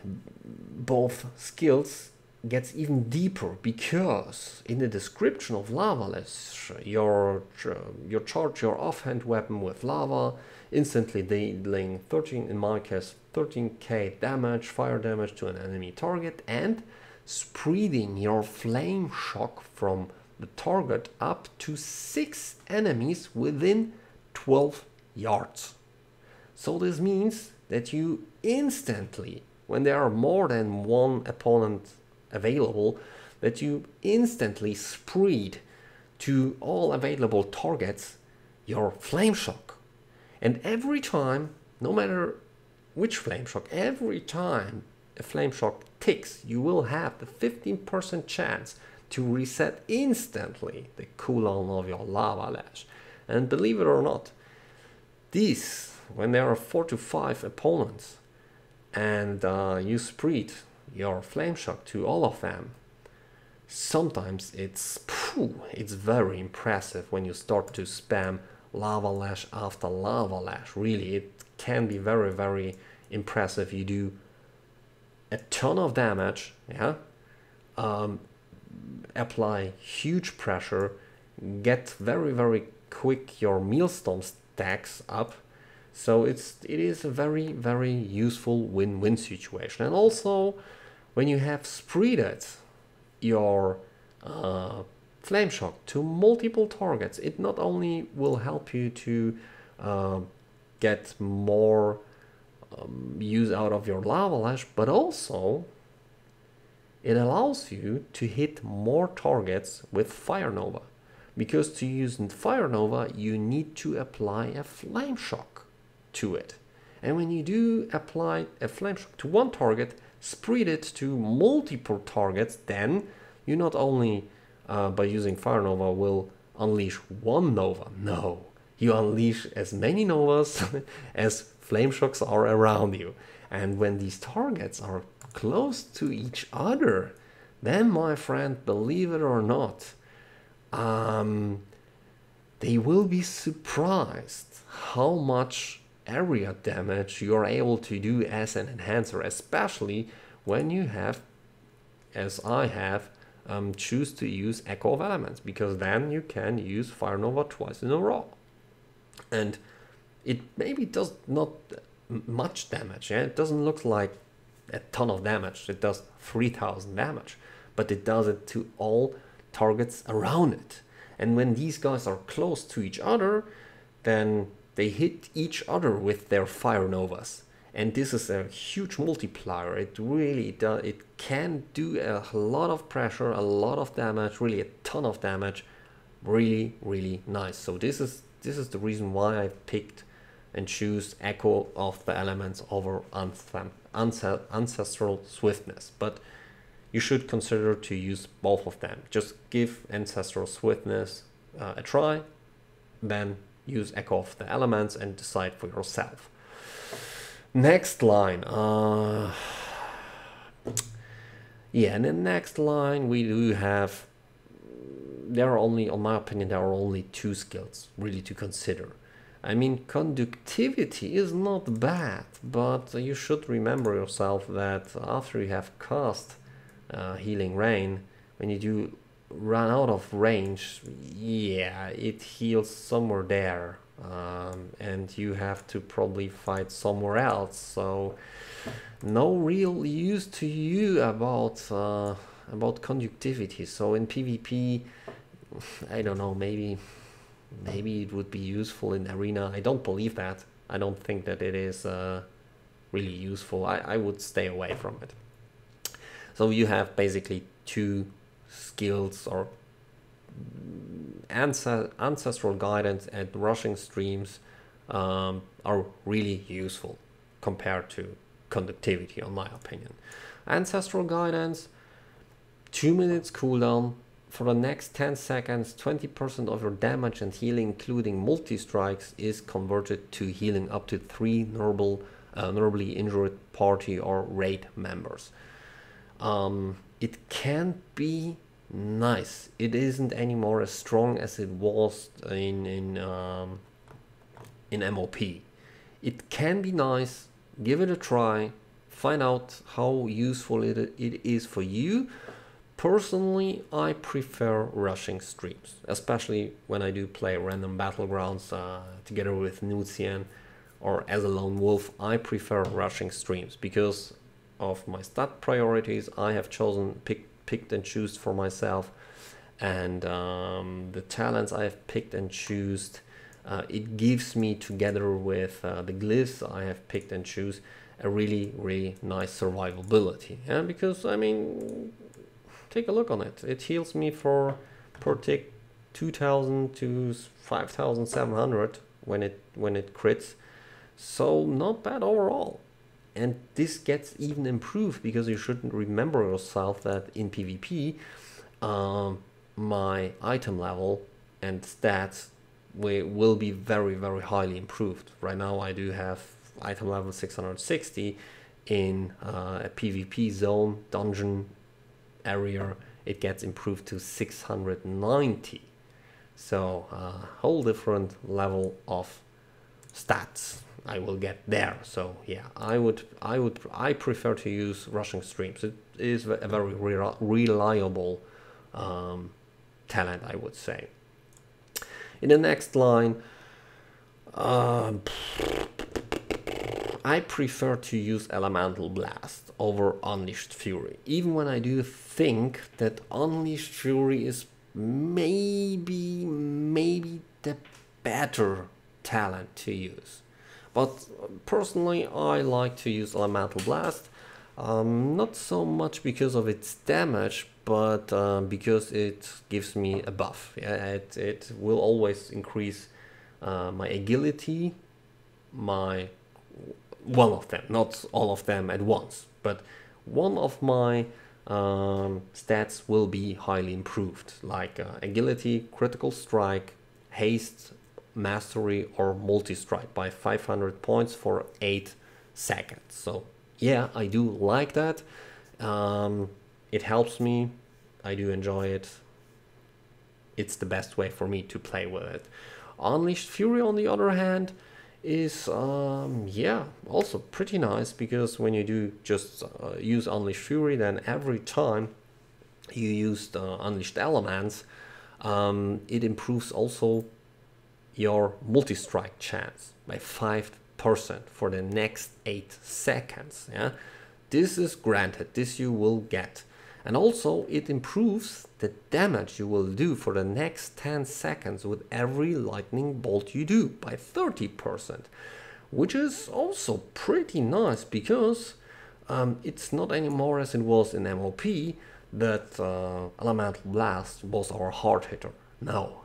both skills gets even deeper, because in the description of Lava Lash, you charge your offhand weapon with lava, instantly dealing 13k damage, fire damage to an enemy target, and spreading your Flame Shock from the target up to 6 enemies within 12 yards. So this means that you instantly, when there are more than one opponent available, that you instantly spread to all available targets your Flame Shock. And every time, no matter which Flame Shock, every time a Flame Shock ticks, you will have the 15% chance to reset instantly the cooldown of your Lava Lash. And believe it or not, these, when there are 4 to 5 opponents and you spread your Flame Shock to all of them, sometimes it's very impressive when you start to spam Lava Lash after Lava Lash. Really, it can be very, very impressive. You do a ton of damage, yeah, apply huge pressure, get very, very quick your Mealstone stacks up. So it is a very, very useful win-win situation. And also, when you have spreaded your Flame Shock to multiple targets, it not only will help you to get more use out of your Lava Lash, but also it allows you to hit more targets with Fire Nova. Because to use Fire Nova, you need to apply a Flame Shock to it. And when you do apply a Flame Shock to one target, spread it to multiple targets, then you not only by using Fire Nova will unleash one Nova, no, you unleash as many Novas as Flame Shocks are around you. And when these targets are close to each other, then, my friend, believe it or not, they will be surprised how much area damage you are able to do as an enhancer, especially when you have, as I have, choose to use Echo of Elements, because then you can use Fire Nova twice in a row. And it maybe does not much damage, yeah? It doesn't look like a ton of damage, it does 3000 damage, but it does it to all targets around it. And when these guys are close to each other, then they hit each other with their Fire Novas. And this is a huge multiplier. It really does, it can do a lot of pressure, a lot of damage, really a ton of damage. Really, really nice. So this is the reason why I picked and choose Echo of the Elements over Ancestral Swiftness. But you should consider to use both of them. Just give Ancestral Swiftness a try, then use Echo of the Elements and decide for yourself. Next line. Yeah, in the next line we do have, there are only, in my opinion, there are only 2 skills really to consider. I mean, conductivity is not bad, but you should remember yourself that after you have cast Healing Rain, when you do run out of range, yeah, it heals somewhere there, and you have to probably fight somewhere else. So no real use to you about conductivity. So in PvP, I don't know, maybe it would be useful in Arena. I don't believe that. I don't think that it is really useful. I would stay away from it. So you have basically 2 skills, or Ancestral Guidance and Rushing Streams are really useful compared to conductivity, in my opinion. Ancestral Guidance, 2 minutes cooldown. For the next 10 seconds, 20% of your damage and healing, including multi-strikes, is converted to healing up to 3 normally injured party or raid members. It can be nice. It isn't anymore as strong as it was in MOP. It can be nice. Give it a try. Find out how useful it is for you. Personally, I prefer rushing streams, especially when I do play random battlegrounds together with Nucian or as a lone wolf. I prefer rushing streams because of my stat priorities. I have chosen, picked and choose for myself, and the talents I have picked and choose, it gives me, together with the glyphs I have picked and choose, a really, really nice survivability. Yeah, because I mean, take a look on it. It heals me for per tick 2000 to 5700 when it crits. So not bad overall. And this gets even improved because you shouldn't remember yourself that in PvP my item level and stats will be very, very highly improved. Right now I do have item level 660 in a PvP zone dungeon area. It gets improved to 690. So whole different level of stats I will get there. So yeah, I prefer to use rushing streams. It is a very reliable talent, I would say. In the next line, I prefer to use Elemental Blast over Unleashed Fury, even when I do think that Unleashed Fury is maybe the better talent to use. But personally, I like to use Elemental Blast, not so much because of its damage, but because it gives me a buff. Yeah, it will always increase my agility, one of them, not all of them at once, but one of my stats will be highly improved, like agility, critical strike, haste, mastery, or multi-strike by 500 points for 8 seconds. So yeah, I do like that. It helps me. I do enjoy it. It's the best way for me to play with it. Unleashed Fury, on the other hand, is yeah, also pretty nice, because when you do just use Unleashed Fury, then every time you use the Unleashed Elements, it improves also your multi-strike chance by 5% for the next 8 seconds. Yeah, this is granted, this you will get. And also it improves the damage you will do for the next 10 seconds with every lightning bolt you do by 30%, which is also pretty nice, because it's not anymore as it was in MOP that Elemental Blast was our hard hitter. Now,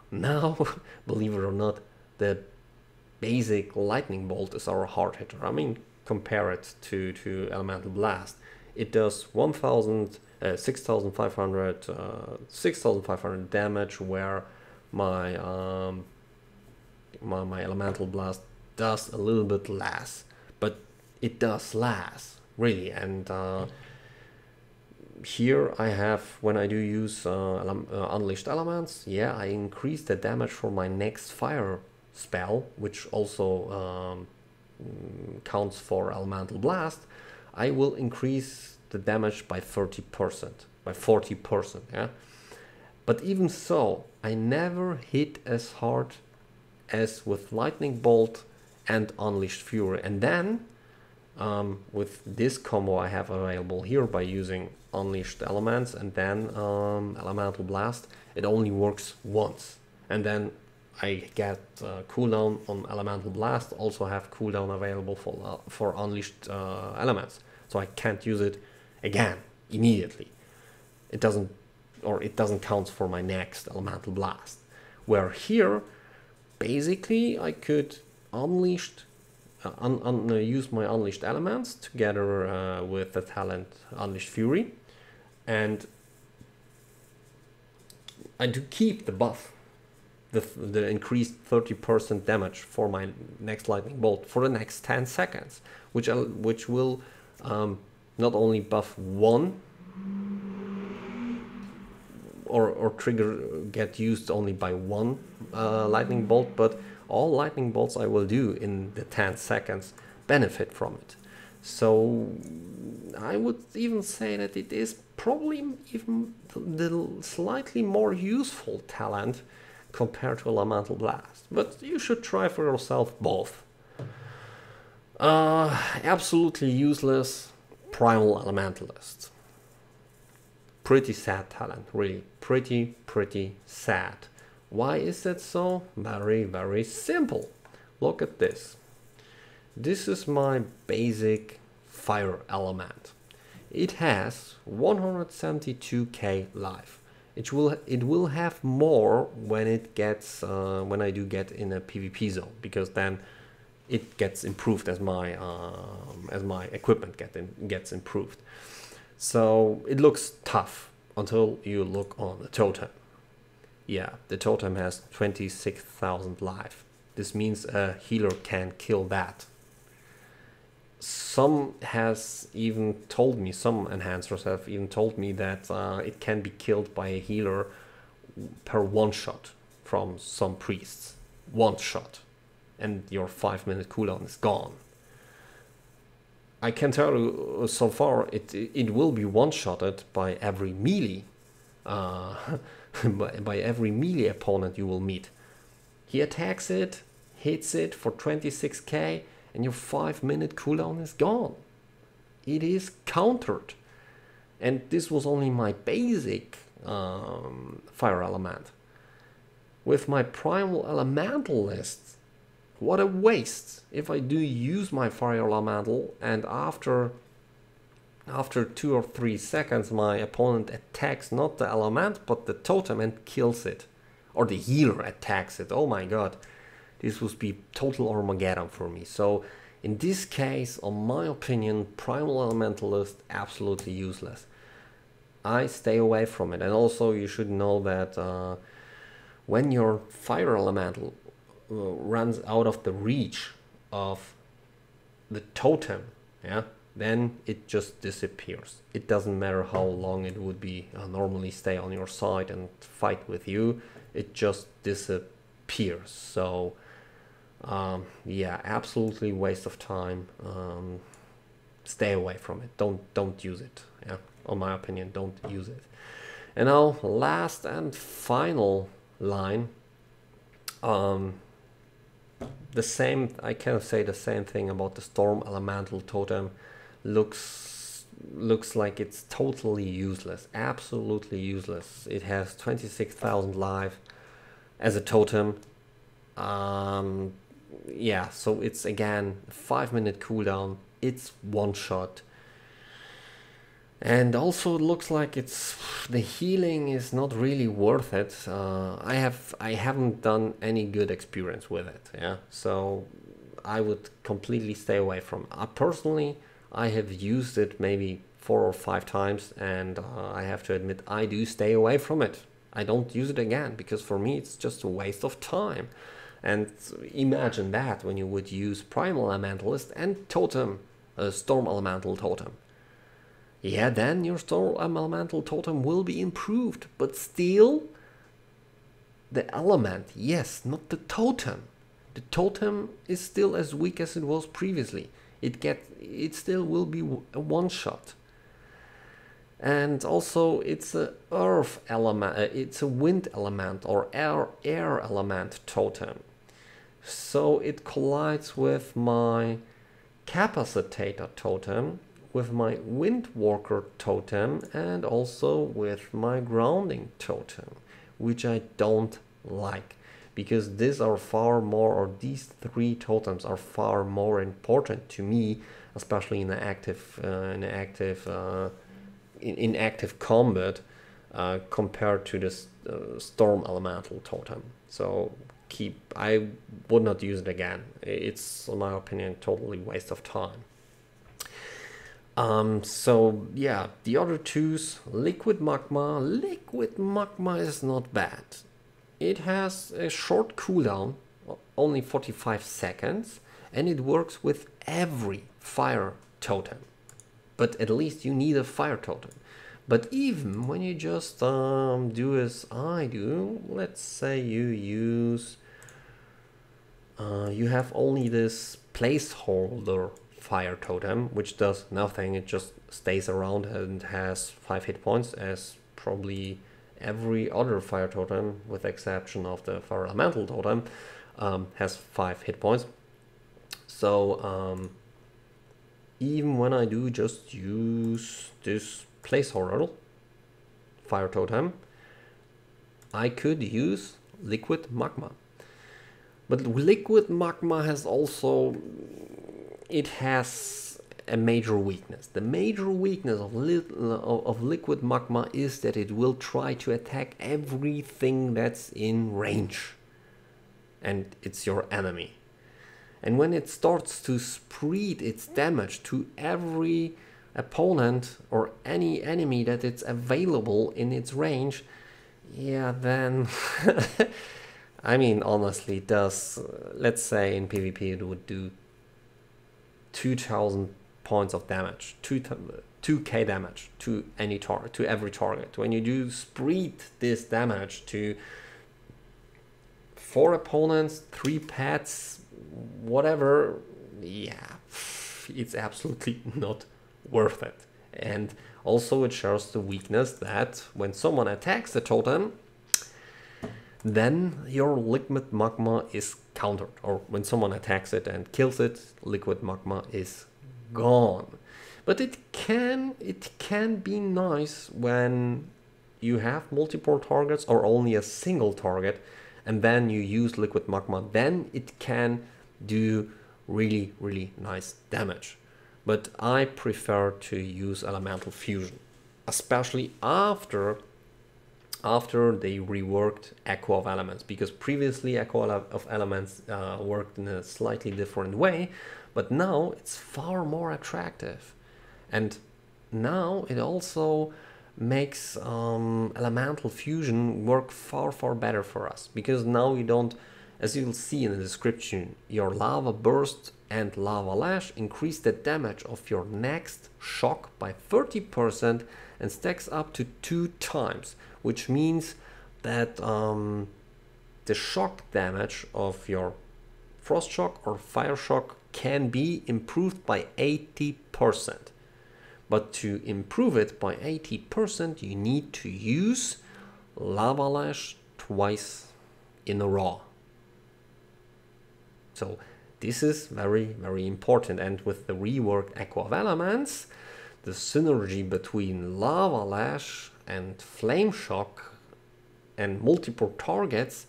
believe it or not, the basic lightning bolt is our hard hitter. I mean, compare it to Elemental Blast. It does 6,500 damage, where my my Elemental Blast does a little bit less, but it does less, really. And here I have, when I do use Unleashed Elements, yeah, I increase the damage for my next fire spell, which also counts for Elemental Blast. I will increase the damage by 30%, by 40%, yeah. But even so, I never hit as hard as with Lightning Bolt and Unleashed Fury. And then with this combo I have available here, by using Unleashed Elements and then Elemental Blast, it only works once, and then I get cooldown on Elemental Blast, also have cooldown available for Unleashed Elements, so I can't use it again immediately. It doesn't count for my next Elemental Blast. Where here, basically, I could use my Unleashed Elements together with the talent Unleashed Fury, and I do keep the buff, the increased 30% damage for my next Lightning Bolt for the next 10 seconds, which will not only buff one or trigger get used only by one Lightning Bolt, but all Lightning Bolts I will do in the 10 seconds benefit from it. So I would even say that it is probably even the slightly more useful talent compared to Elemental Blast, but you should try for yourself both. Absolutely useless Primal Elementalist. Pretty sad talent, really. Pretty sad. Why is that so? Very simple. Look at this. This is my basic fire element. It has 172k life. It will have more when it gets when I do get in a PvP zone, because then it gets improved as my equipment gets improved. So it looks tough. until you look on the totem. Yeah, the totem has 26,000 life. This means a healer can kill that. Some enhancers have even told me that it can be killed by a healer per one shot from some priests. One shot. And your 5-minute cooldown is gone. I can tell you so far it will be one-shotted by every melee by every melee opponent you will meet. He attacks it, hits it for 26k, and your 5-minute cooldown is gone. It is countered. And this was only my basic fire element. With my primal elemental list, what a waste if I do use my fire elemental and after 2 or 3 seconds my opponent attacks not the element but the totem and kills it. Or the healer attacks it. Oh my god. This would be total Armageddon for me. So in this case, on my opinion, primal elementalist absolutely useless. I stay away from it. And also you should know that when your fire elemental runs out of the reach of the totem, yeah, then it just disappears. It doesn't matter how long it would be normally stay on your side and fight with you. It just disappears. So yeah, absolutely waste of time. Stay away from it. Don't use it. Yeah, on my opinion, don't use it. And now last and final line. I can say the same thing about the Storm Elemental Totem. Looks like it's totally useless, absolutely useless. It has 26,000 life as a totem. Yeah, so it's again 5-minute cooldown. It's one shot. And also it looks like the healing is not really worth it. I haven't done any good experience with it. Yeah, so I would completely stay away from it. Personally, I have used it maybe 4 or 5 times, and I have to admit I do stay away from it. I don't use it again because for me it's just a waste of time. And imagine that when you would use Primal Elementalist and Totem, Storm Elemental Totem. Yeah, then your Storm Elemental Totem will be improved, but still the element, yes, not the totem. The totem is still as weak as it was previously. It still will be a one-shot. And also it's a earth element, it's a wind element or air element totem. So it collides with my capacitator totem, with my windwalker totem, and also with my grounding totem, which I don't like, because these are far more, or these 3 totems are far more important to me, especially in active combat, compared to this Storm Elemental Totem. So I would not use it again. It's, in my opinion, totally waste of time. So yeah, the other 2's Liquid Magma. Liquid Magma is not bad. It has a short cooldown, only 45 seconds, and it works with every fire totem. But at least you need a fire totem. But even when you just do as I do, let's say you have only this placeholder fire totem, which does nothing. It just stays around and has 5 hit points, as probably every other fire totem, with the exception of the fire elemental totem, has 5 hit points. So even when I do just use this placeholder fire totem, I could use Liquid Magma. But Liquid Magma has also, it has a major weakness. The major weakness of Liquid Magma is that it will try to attack everything that's in range, and it's your enemy. And when it starts to spread its damage to every opponent or any enemy that it's available in its range, yeah, then I mean, honestly, it does, let's say in PvP it would do 2000 points of damage, 2k damage to any target, to every target. When you do spread this damage to 4 opponents, 3 pets, whatever, yeah, it's absolutely not worth it. And also it shows the weakness that when someone attacks the totem, then your liquid magma is countered, or when someone attacks it and kills it, liquid magma is gone. But it can be nice when you have multiple targets or only a single target, and then you use liquid magma. Then it can do really, really nice damage. But I prefer to use elemental fusion, especially after they reworked Echo of Elements, because previously Echo of Elements worked in a slightly different way, but now it's far more attractive. And now it also makes elemental fusion work far, far better for us, because now you don't, as you'll see in the description, your lava burst and lava lash increase the damage of your next shock by 30% and stacks up to 2 times, which means that the shock damage of your frost shock or fire shock can be improved by 80%. But to improve it by 80%, you need to use lava lash twice in a row. So this is very, very important. And with the reworked Echo of Elements, the synergy between lava lash and flame shock and multiple targets,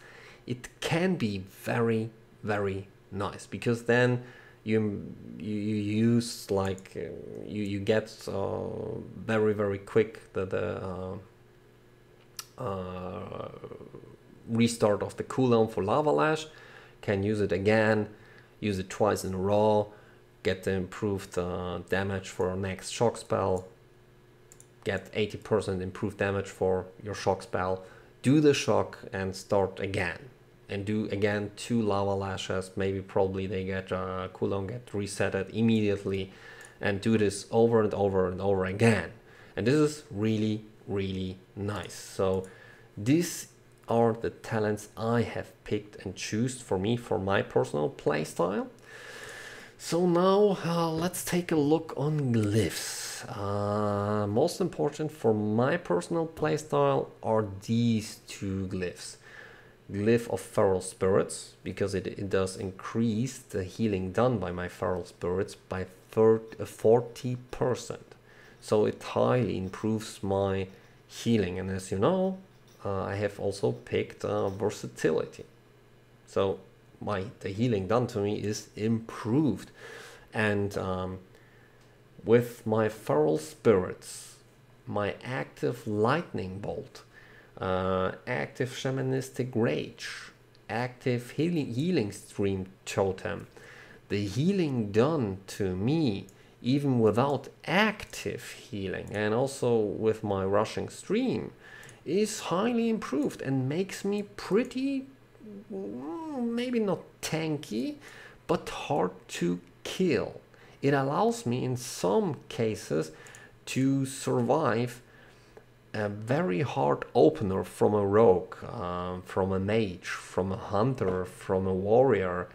it can be very, very nice, because then you use like you get very, very quick the restart of the cooldown for lava lash. Can use it again, use it twice in a row, get the improved damage for our next shock spell, get 80% improved damage for your shock spell, do the shock and start again, and do again 2 lava lashes. Maybe probably they get cooldown get resetted immediately, and do this over and over and over again. And this is really, really nice. So these are the talents I have picked and choose for me, for my personal playstyle. So now let's take a look on glyphs. Most important for my personal playstyle are these 2 glyphs. Glyph of Feral Spirits, because it does increase the healing done by my Feral Spirits by 40%. So it highly improves my healing. And as you know, I have also picked Versatility. So the healing done to me is improved. And with my Feral Spirits, my active Lightning Bolt, active Shamanistic Rage, active healing Stream Totem, the healing done to me even without active healing, and also with my Rushing Stream, is highly improved and makes me pretty, maybe not tanky, but hard to kill. It allows me in some cases to survive a very hard opener from a rogue, from a mage, from a hunter, from a warrior,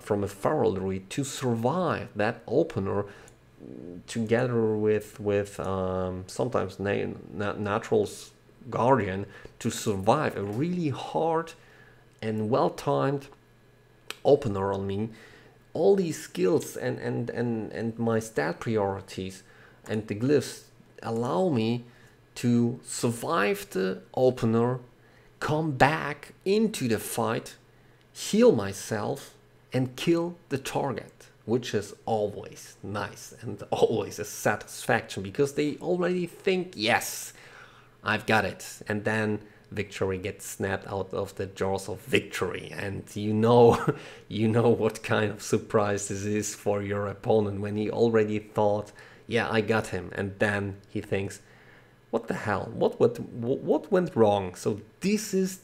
from a feral druid, to survive that opener together with sometimes Natural's Guardian, to survive a really hard and well-timed opener on me. All these skills and my stat priorities and the glyphs allow me to survive the opener, come back into the fight, heal myself, and kill the target, which is always nice and always a satisfaction, because they already think, yes, I've got it. And then victory gets snapped out of the jaws of victory, and you know what kind of surprise this is for your opponent when he already thought yeah, I got him. And then he thinks, what the hell? What went wrong? So this was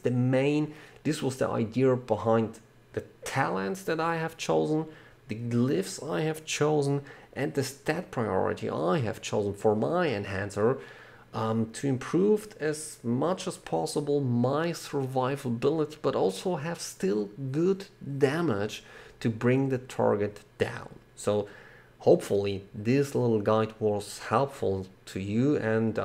the idea behind the talents that I have chosen, the glyphs I have chosen, and the stat priority I have chosen for my enhancer, to improve as much as possible my survivability, but also have still good damage to bring the target down. So hopefully this little guide was helpful to you and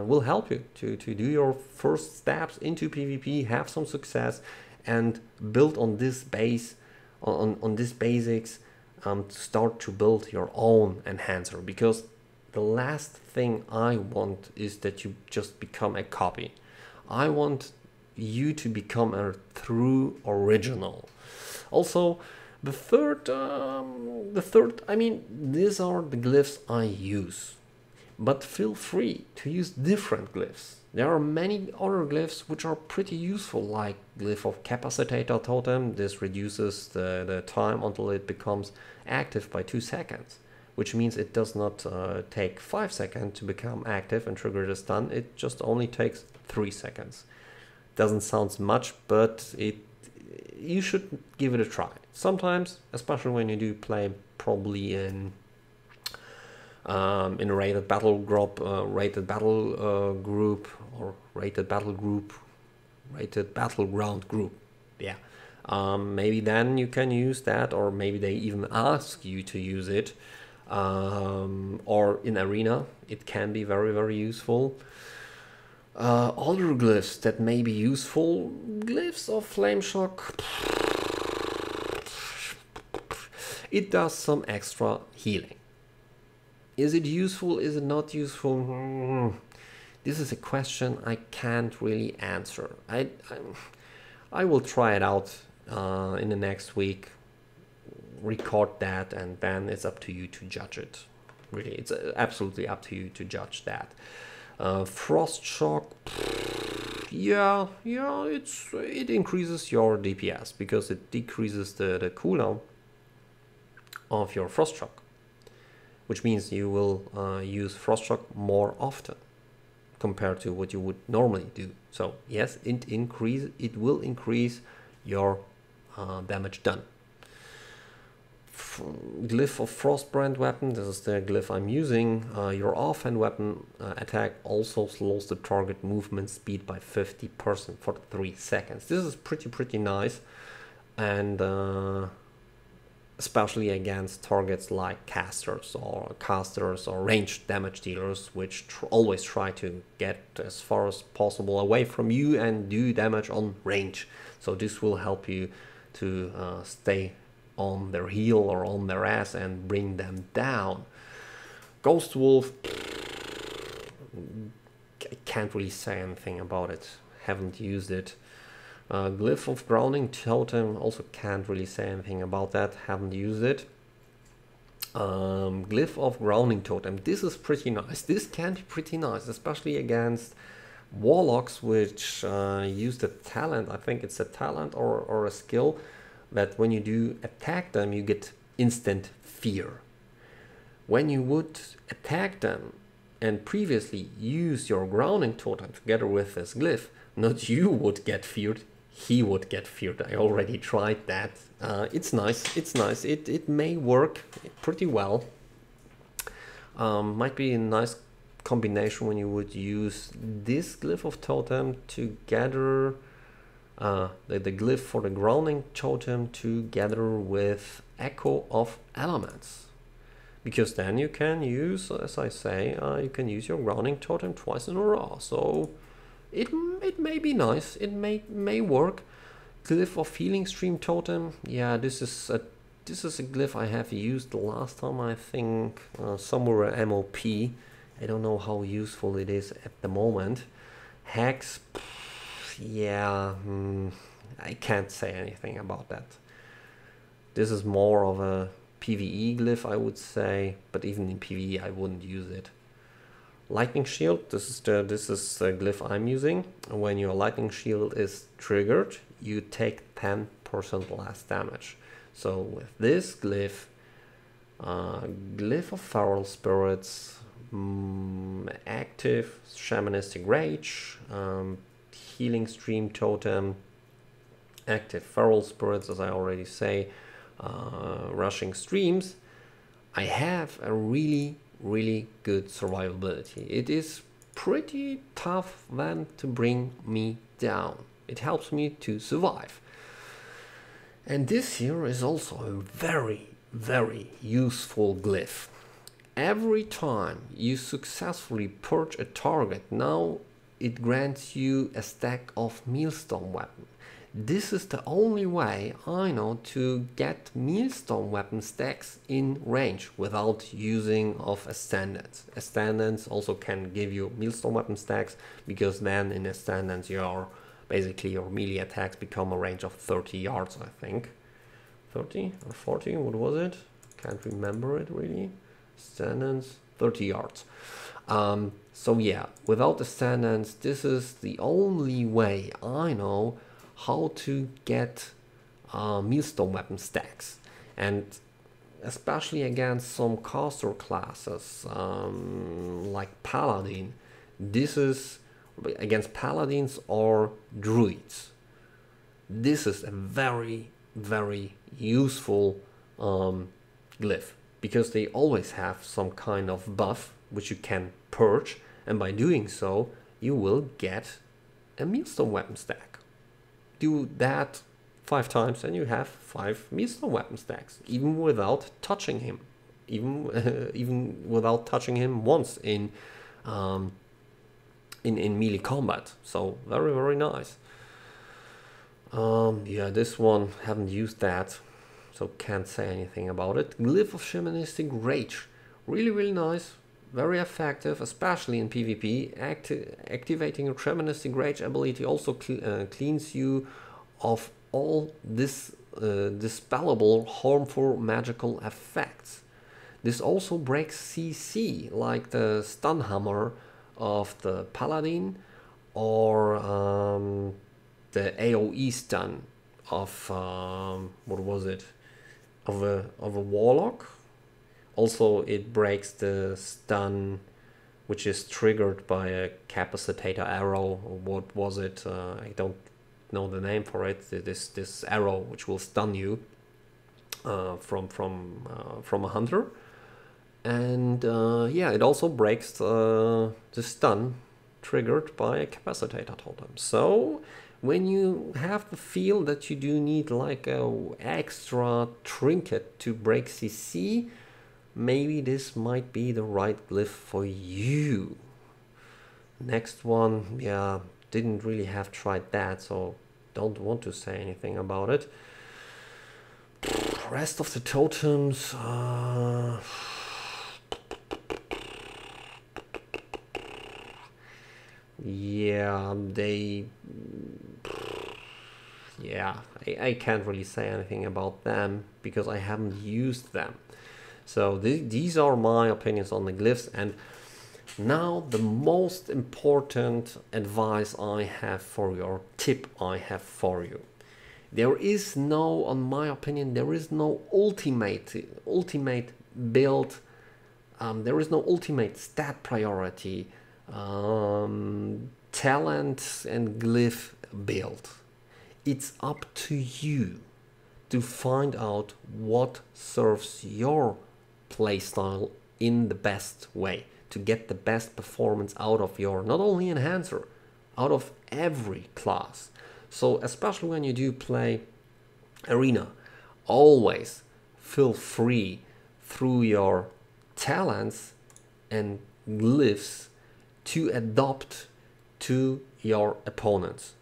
will help you to do your first steps into PvP, have some success, and build on this base, on these basics, to start to build your own enhancer. Because the last thing I want is that you just become a copy. I want you to become a true original. Also, the third, I mean, these are the glyphs I use, but feel free to use different glyphs. There are many other glyphs which are pretty useful, like Glyph of Capacitator Totem. This reduces the time until it becomes active by 2 seconds, which means it does not take 5 seconds to become active and trigger the stun. It just only takes 3 seconds. Doesn't sound much, but you should give it a try. Sometimes, especially when you do play probably in a rated battleground group. Yeah. Maybe then you can use that, or maybe they even ask you to use it. Or in arena, it can be very, very useful. Other glyphs that may be useful, glyphs of flame shock. It does some extra healing. Is it useful? Is it not useful? This is a question I can't really answer. I will try it out in the next week, record that, and then it's up to you to judge it. Really, it's absolutely up to you to judge that. Frost shock, yeah, it increases your DPS because it decreases the cooldown of your frost shock, which means you will use frost shock more often compared to what you would normally do. So yes, it will increase your damage done. Glyph of Frostbrand weapon, this is the glyph I'm using. Your offhand weapon attack also slows the target movement speed by 50% for 3 seconds. This is pretty nice, and especially against targets like casters or ranged damage dealers, which always try to get as far as possible away from you and do damage on range. So this will help you to stay on their heel or on their ass and bring them down. Ghost Wolf, I can't really say anything about it, haven't used it. Glyph of Grounding Totem, also can't really say anything about that, haven't used it. Glyph of Grounding Totem, this is pretty nice. This can be pretty nice, especially against warlocks which use the talent. I think it's a talent or a skill that when you do attack them, you get instant fear. When you would attack them and previously use your grounding totem together with this glyph, not you would get feared, he would get feared. I already tried that. It's nice, it may work pretty well. Might be a nice combination when you would use this glyph of totem together, the glyph for the grounding totem together with Echo of Elements, because then you can use, as I say, you can use your grounding totem twice in a row. So it may be nice, it may work. Glyph of Healing Stream Totem, yeah, this is a glyph I have used the last time, I think, somewhere at MOP. I don't know how useful it is at the moment. Hex, yeah, I can't say anything about that. This is more of a PvE glyph, I would say, but even in PvE I wouldn't use it. Lightning Shield, this is the glyph I'm using. When your Lightning Shield is triggered, you take 10% less damage. So with this glyph, Glyph of Feral Spirits, active Shamanistic Rage, Healing Stream Totem, active Feral Spirits, as I already say, Rushing Streams. I have a really good survivability. It is pretty tough then to bring me down. It helps me to survive. And this here is also a very useful glyph. Every time you successfully purge a target, now it grants you a stack of Millstone weapon. This is the only way I know to get Millstone weapon stacks in range without using of Ascendants. Ascendants also can give you Millstone weapon stacks, because then in Ascendants your melee attacks become a range of 30 yards, I think. 30 or 40, what was it? Can't remember it really. Ascendants, 30 yards. So yeah, without Ascendants, this is the only way I know how to get Millstone weapon stacks, and especially against some caster classes like Paladin. This is against Paladins or Druids. This is a very useful glyph, because they always have some kind of buff which you can purge, and by doing so you will get a Millstone weapon stack. Do that 5 times and you have 5 Millstone weapon stacks, even without touching him, even without touching him once in melee combat. So very nice. Yeah, this one haven't used that, so can't say anything about it. Glyph of Shamanistic Rage, really nice, very effective, especially in PvP. Activating a Shamanistic Rage ability also cleans you of all this dispellable harmful magical effects. This also breaks CC, like the stun hammer of the Paladin, or the AoE stun of what was it, of a Warlock. Also it breaks the stun which is triggered by a capacitator arrow, or what was it, I don't know the name for it, this arrow which will stun you from a hunter. And yeah, it also breaks the stun triggered by a capacitator totem. So when you have the feel that you do need like a extra trinket to break CC, maybe this might be the right glyph for you. Next one, yeah, didn't really have tried that, so don't want to say anything about it. Rest of the totems, yeah, I can't really say anything about them because I haven't used them. So these are my opinions on the glyphs. And now the most important advice I have for you, or tip I have for you. There is no, on my opinion, there is no ultimate build. There is no ultimate stat priority, talent and glyph build. It's up to you to find out what serves your playstyle in the best way, to get the best performance out of your, not only enhancer, out of every class. So especially when you do play arena, always feel free through your talents and glyphs to adapt to your opponents,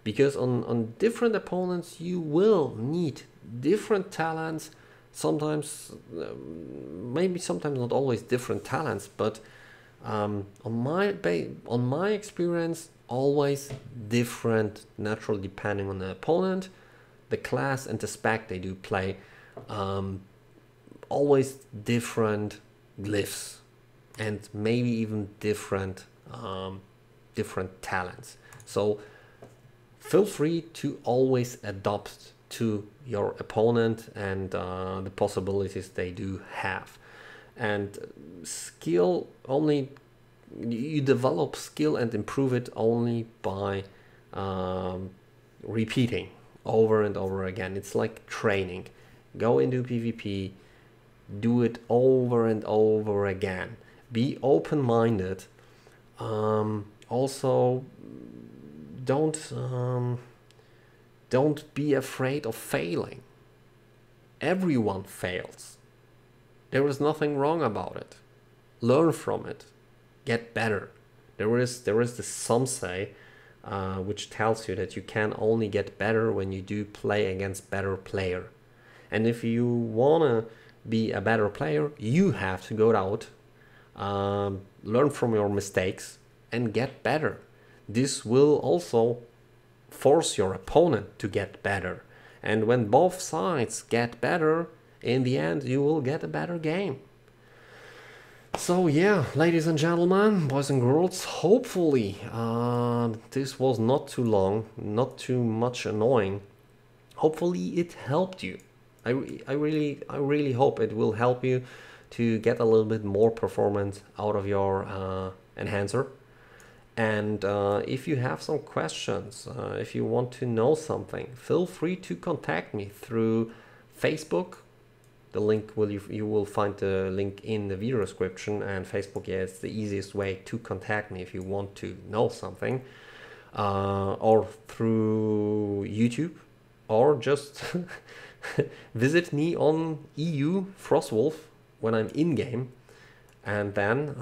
because on different opponents you will need different talents, sometimes maybe sometimes not always different talents, but on my experience, always different, naturally depending on the opponent, the class and the spec they do play, always different glyphs and maybe even different talents. So feel free to always adapt to your opponent and the possibilities they do have. And skill only, you develop skill and improve it only by repeating over and over again. It's like training. Go into PvP, do it over and over again. Be open-minded. Also, don't be afraid of failing. Everyone fails. There is nothing wrong about it. Learn from it. Get better. There is this some say, which tells you that you can only get better when you do play against better player. And if you wanna be a better player, you have to go out, learn from your mistakes and get better. This will also force your opponent to get better. And when both sides get better, in the end you will get a better game. So yeah, ladies and gentlemen, boys and girls, hopefully this was not too long, not too much annoying. Hopefully it helped you. I really hope it will help you to get a little bit more performance out of your enhancer. And if you have some questions, if you want to know something, feel free to contact me through Facebook. The link you will find the link in the video description, and Facebook, yeah, it's the easiest way to contact me if you want to know something, or through YouTube, or just visit me on EU Frostwolf when I'm in game, and then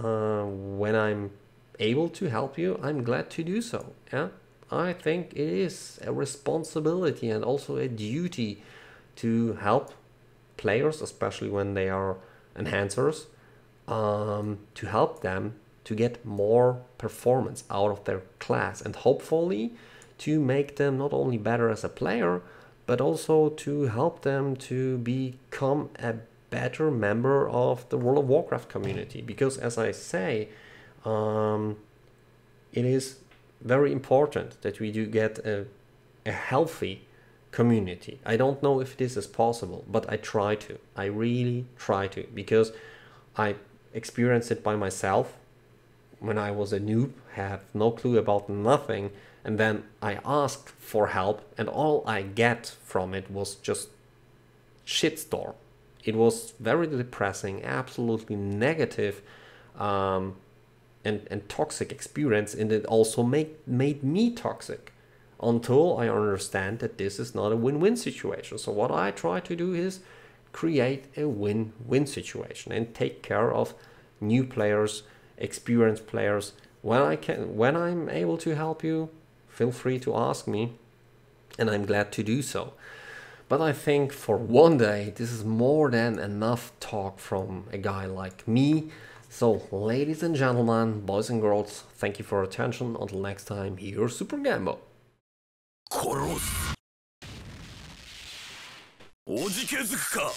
when I'm able to help you, I'm glad to do so. Yeah, I think it is a responsibility and also a duty to help players, especially when they are enhancers, to help them to get more performance out of their class, and hopefully to make them not only better as a player, but also to help them to become a better member of the World of Warcraft community. Because as I say, it is very important that we do get a healthy community. I don't know if this is possible, but I try to. I really try to, because I experienced it by myself when I was a noob, had no clue about nothing, and then I asked for help, and all I get from it was just shitstorm. It was very depressing, absolutely negative, and toxic experience, and it also made me toxic, until I understand that this is not a win-win situation. So what I try to do is create a win-win situation and take care of new players, experienced players. When I'm able to help you, feel free to ask me, and I'm glad to do so. But I think for one day, this is more than enough talk from a guy like me. So, ladies and gentlemen, boys and girls, thank you for your attention. Until next time, here's Super Gambo. 殺す。おじけづくか。